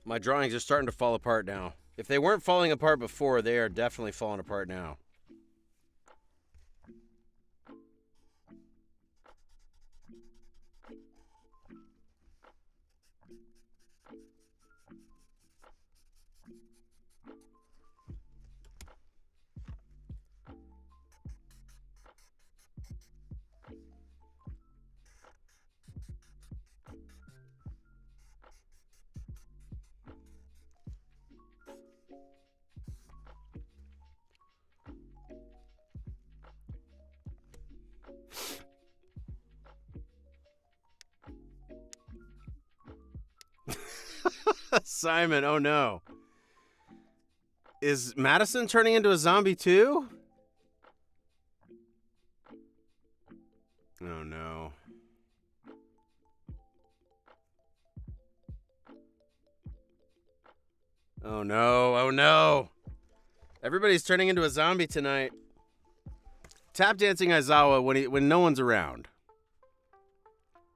S1: My drawings are starting to fall apart now. If they weren't falling apart before, they are definitely falling apart now. Simon, oh no. Is Madison turning into a zombie too? Oh no. Oh no, oh no. Everybody's turning into a zombie tonight. Tap dancing Aizawa when no one's around.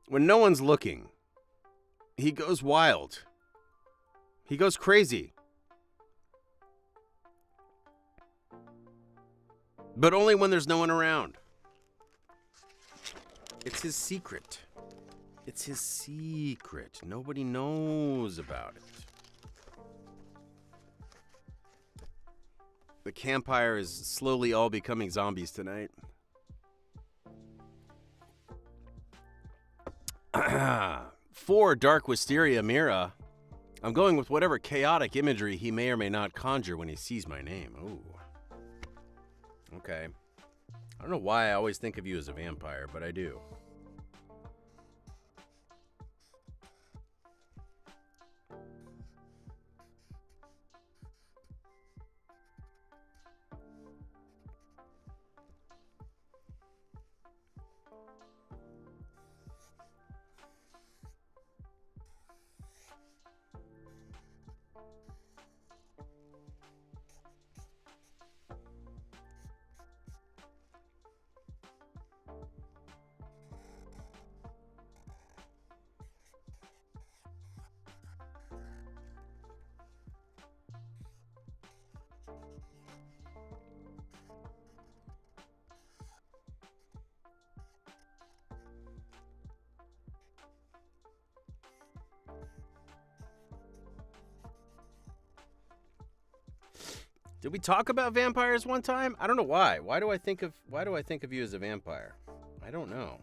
S1: When no one's looking. He goes wild. He goes crazy. But only when there's no one around. It's his secret. It's his secret. Nobody knows about it. The campfire is slowly all becoming zombies tonight. 4 Dark Wisteria Mira. I'm going with whatever chaotic imagery he may or may not conjure when he sees my name. Ooh. Okay. I don't know why I always think of you as a vampire, but I do. Did we talk about vampires one time? I don't know why. Why do I think of you as a vampire? I don't know.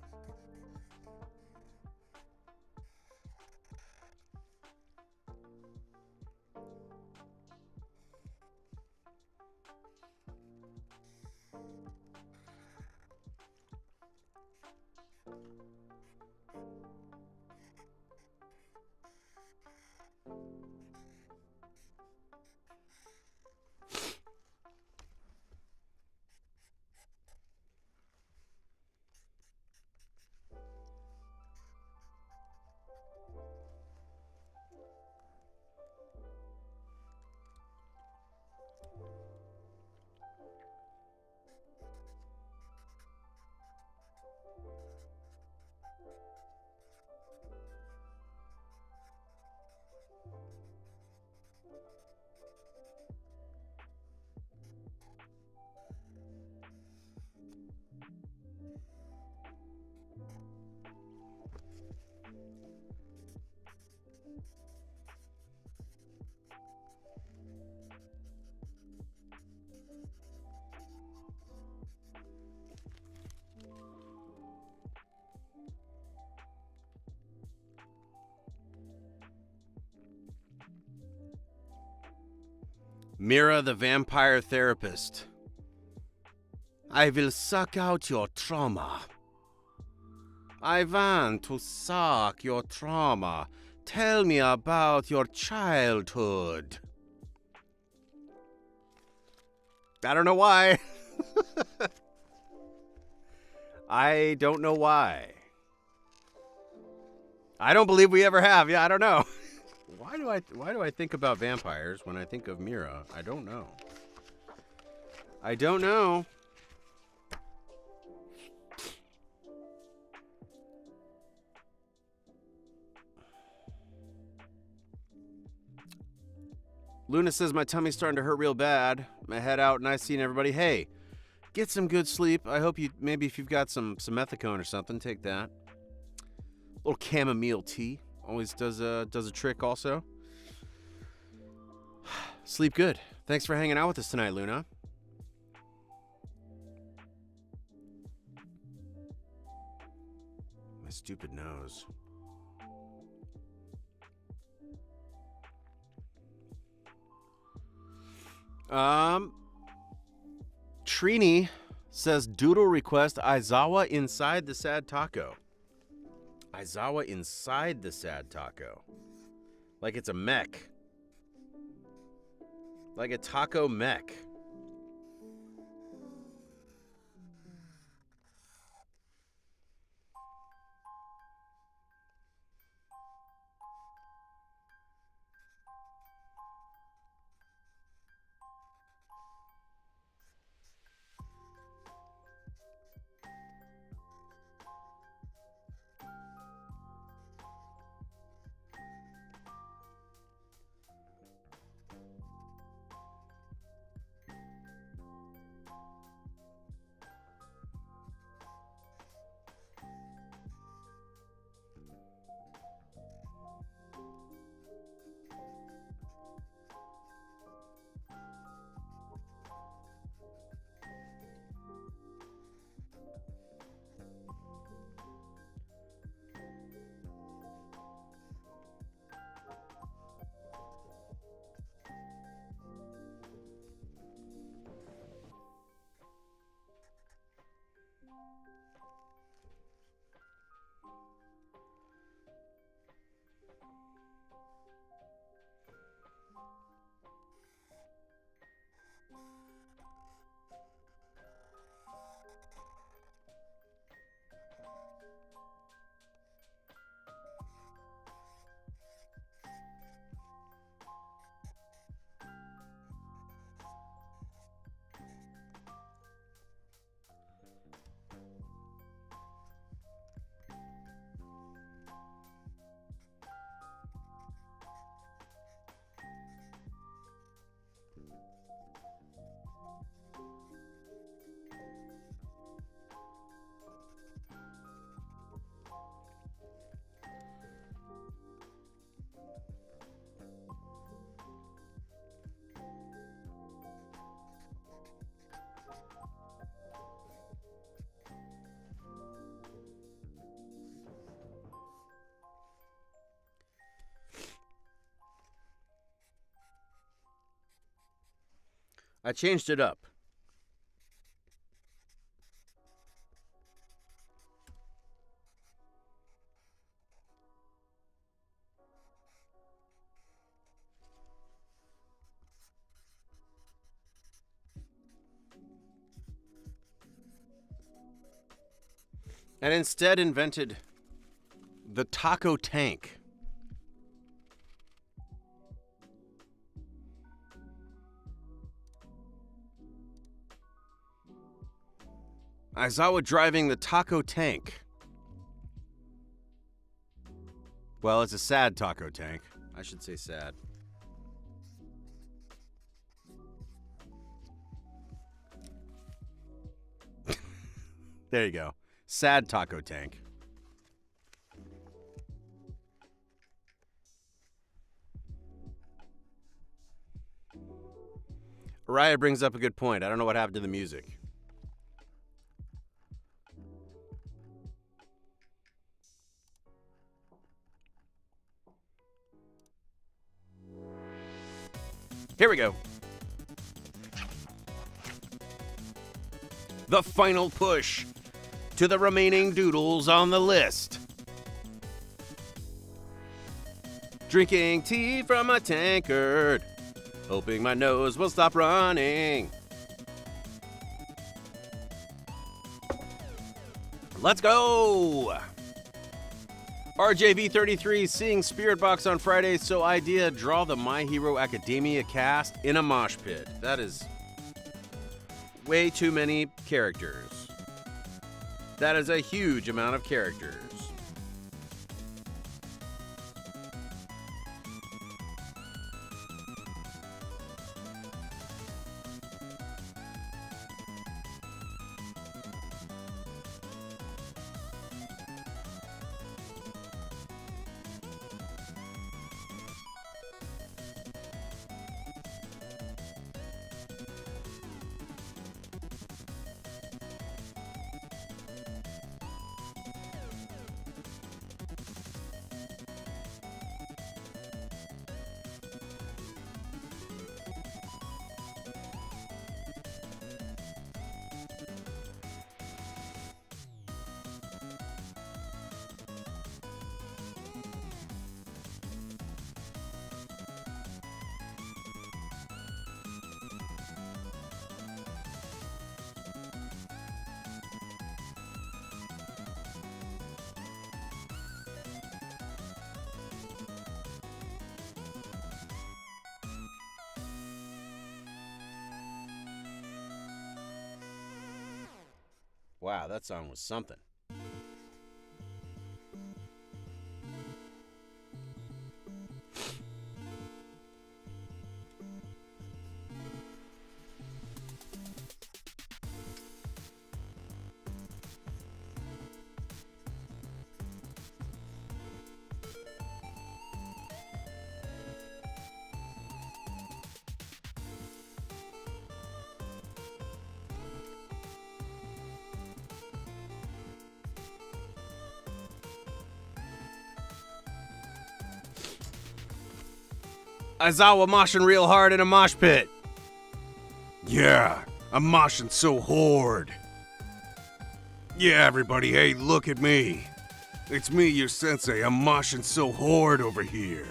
S1: Mira the vampire therapist. I will suck out your trauma. I want to suck your trauma. Tell me about your childhood. I don't know why. I don't know why. I don't believe we ever have. Yeah, I don't know. Why do I think about vampires when I think of Mira? I don't know. I don't know. Luna says my tummy's starting to hurt real bad. My head out, nice seeing everybody. Hey, get some good sleep. I hope you, maybe if you've got some methicone or something, take that. A little chamomile tea always does a trick also. Sleep good. Thanks for hanging out with us tonight, Luna. My stupid nose. Trini says doodle request Aizawa inside the sad taco. Aizawa inside the sad taco. Like it's a mech. Like a taco mech. I changed it up. And instead invented the taco tank. Aizawa driving the taco tank. Well, it's a sad taco tank. I should say sad. There you go. Sad taco tank. Araya brings up a good point. I don't know what happened to the music. Here we go. The final push to the remaining doodles on the list. Drinking tea from a tankard, hoping my nose will stop running. Let's go! RJV33 seeing Spirit Box on Friday, so idea draw the My Hero Academia cast in a mosh pit. That is way too many characters. That is a huge amount of characters. Wow, that song was something. Aizawa moshing real hard in a mosh pit.
S2: Yeah, I'm moshing so hard. Yeah, everybody, hey, look at me. It's me, your sensei. I'm moshing so hard over here.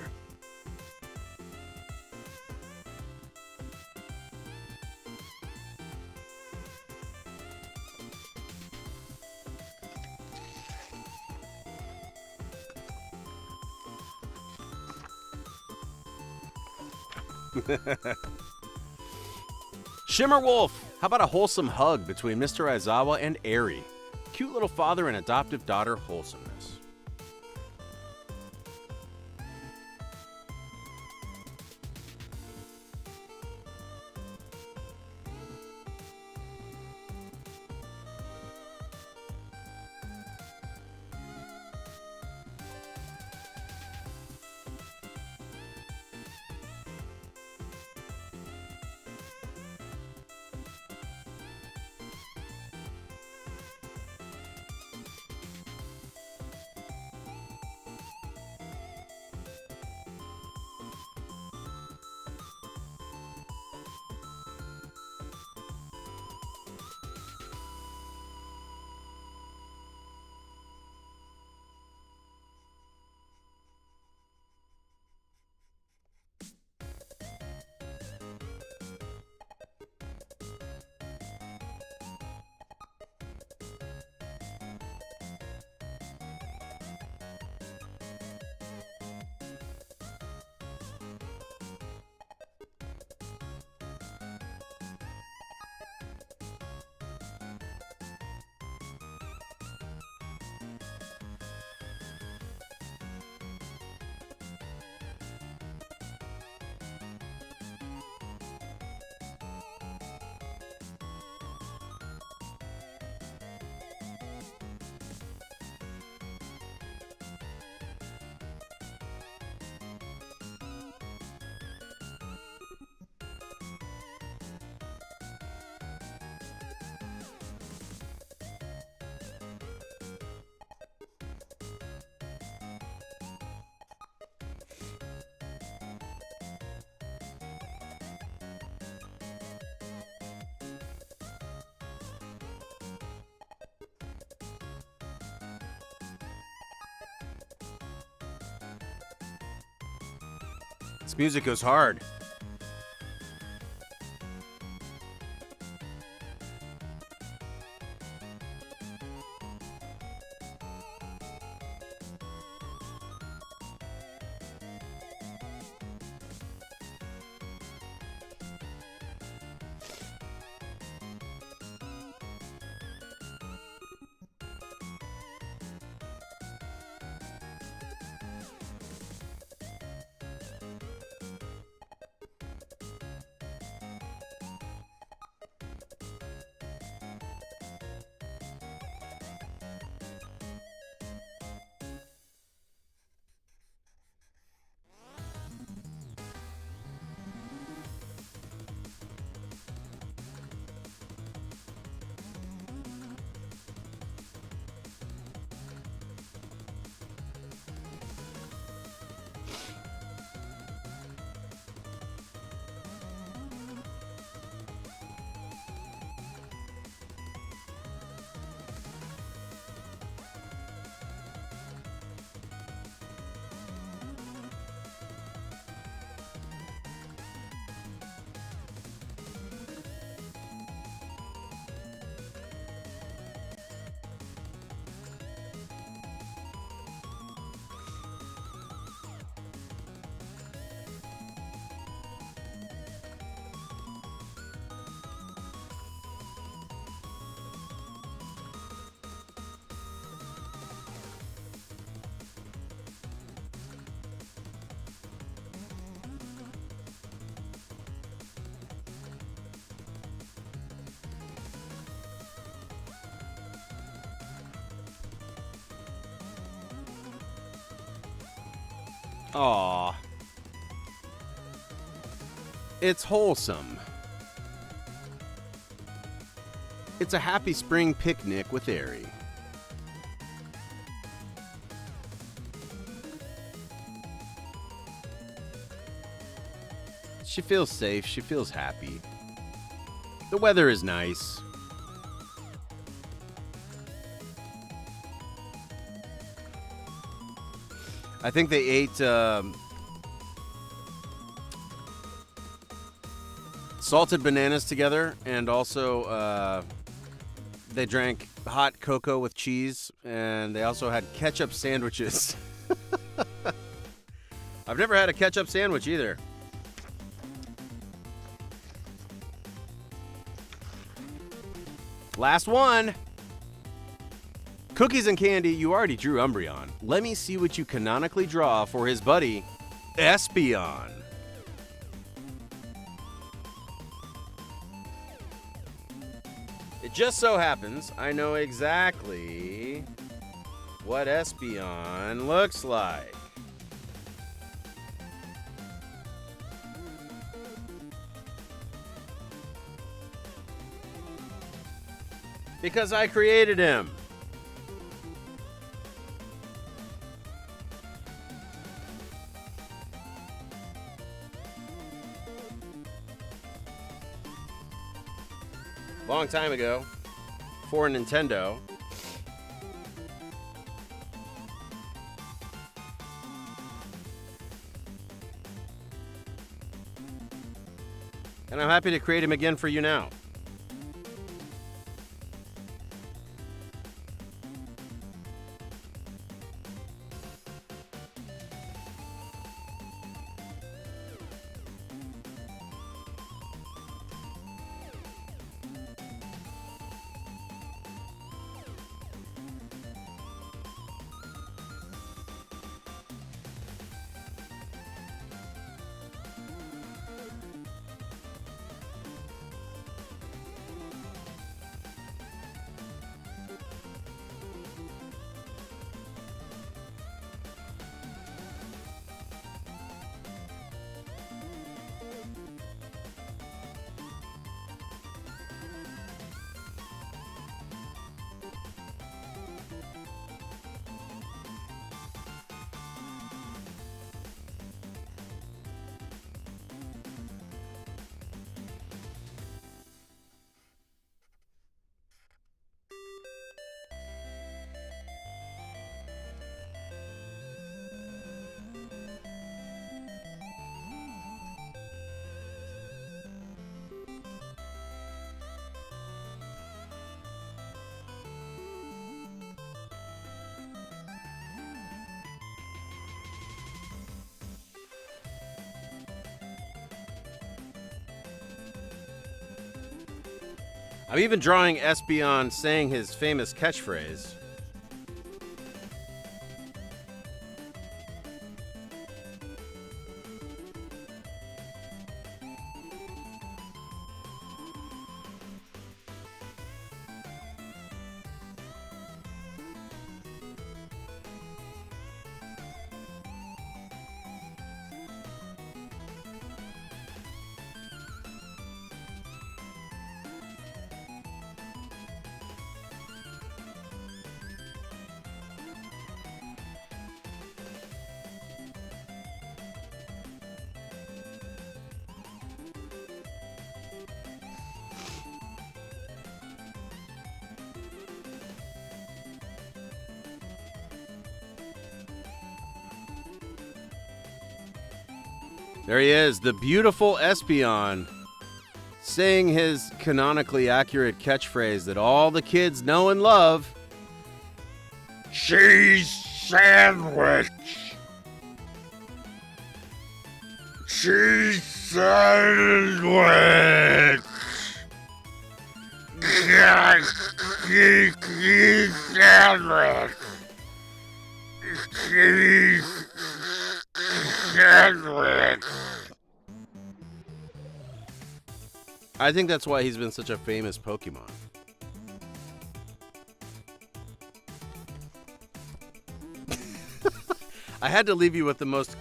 S1: Shimmer Wolf! How about a wholesome hug between Mr. Aizawa and Eri? Cute little father and adoptive daughter wholesomeness. This music goes hard. Aw. It's wholesome. It's a happy spring picnic with Aerie. She feels safe. She feels happy. The weather is nice. I think they ate salted bananas together, and also they drank hot cocoa with cheese, and they also had ketchup sandwiches. I've never had a ketchup sandwich either. Last one. Cookies and candy, you already drew Umbreon. Let me see what you canonically draw for his buddy, Espeon. It just so happens I know exactly what Espeon looks like. Because I created him. Long time ago, for Nintendo. And I'm happy to create him again for you now. I'm even drawing Espeon saying his famous catchphrase. There he is, the beautiful Espeon, saying his canonically accurate catchphrase that all the kids know and love.
S2: Cheese sandwich. Cheese sandwich. Cheese sandwich. Cheese sandwich.
S1: I think that's why he's been such a famous Pokemon. I had to leave you with the most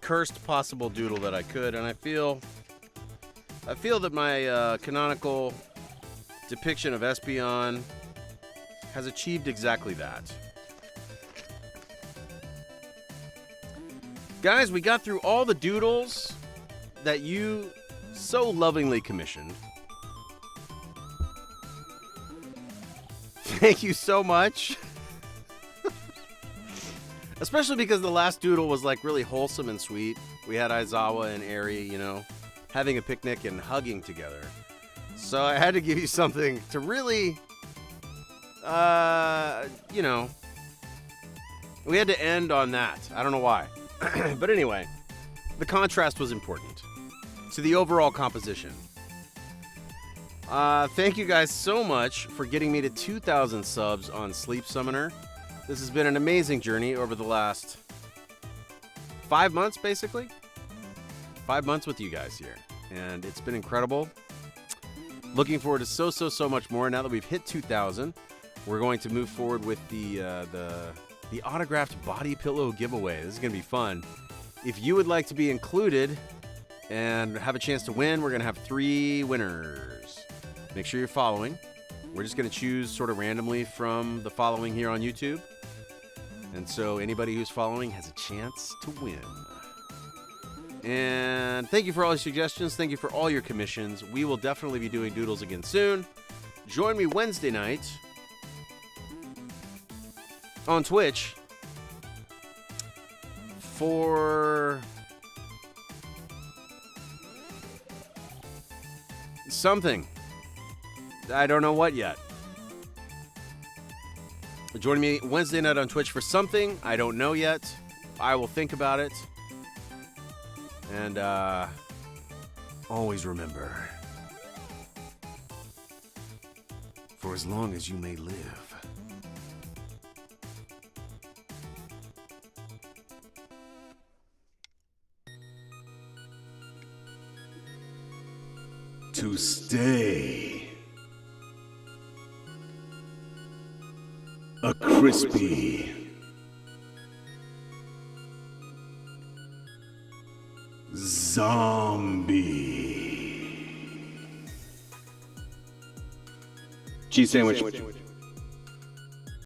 S1: cursed possible doodle that I could, and I feel that my canonical depiction of Espeon has achieved exactly that. Guys, we got through all the doodles that you so lovingly commissioned. Thank you so much. Especially because the last doodle was like really wholesome and sweet. We had Aizawa and Eri, you know, having a picnic and hugging together. So I had to give you something to really, you know, we had to end on that. I don't know why. But anyway, the contrast was important to the overall composition. Thank you guys so much for getting me to 2,000 subs on Sleep Summoner. This has been an amazing journey over the last 5 months, basically. 5 months with you guys here. And it's been incredible. Looking forward to so much more. Now that we've hit 2,000, we're going to move forward with the autographed body pillow giveaway. This is going to be fun. If you would like to be included and have a chance to win, we're going to have 3 winners. Make sure you're following. We're just going to choose sort of randomly from the following here on YouTube. And so anybody who's following has a chance to win. And thank you for all your suggestions. Thank you for all your commissions. We will definitely be doing doodles again soon. Join me Wednesday night on Twitch for something. I don't know what yet. Join me Wednesday night on Twitch for something. I don't know yet. I will think about it. And always remember, for as long as you may live,
S2: To stay. A crispy. Zombie.
S3: Cheese sandwich.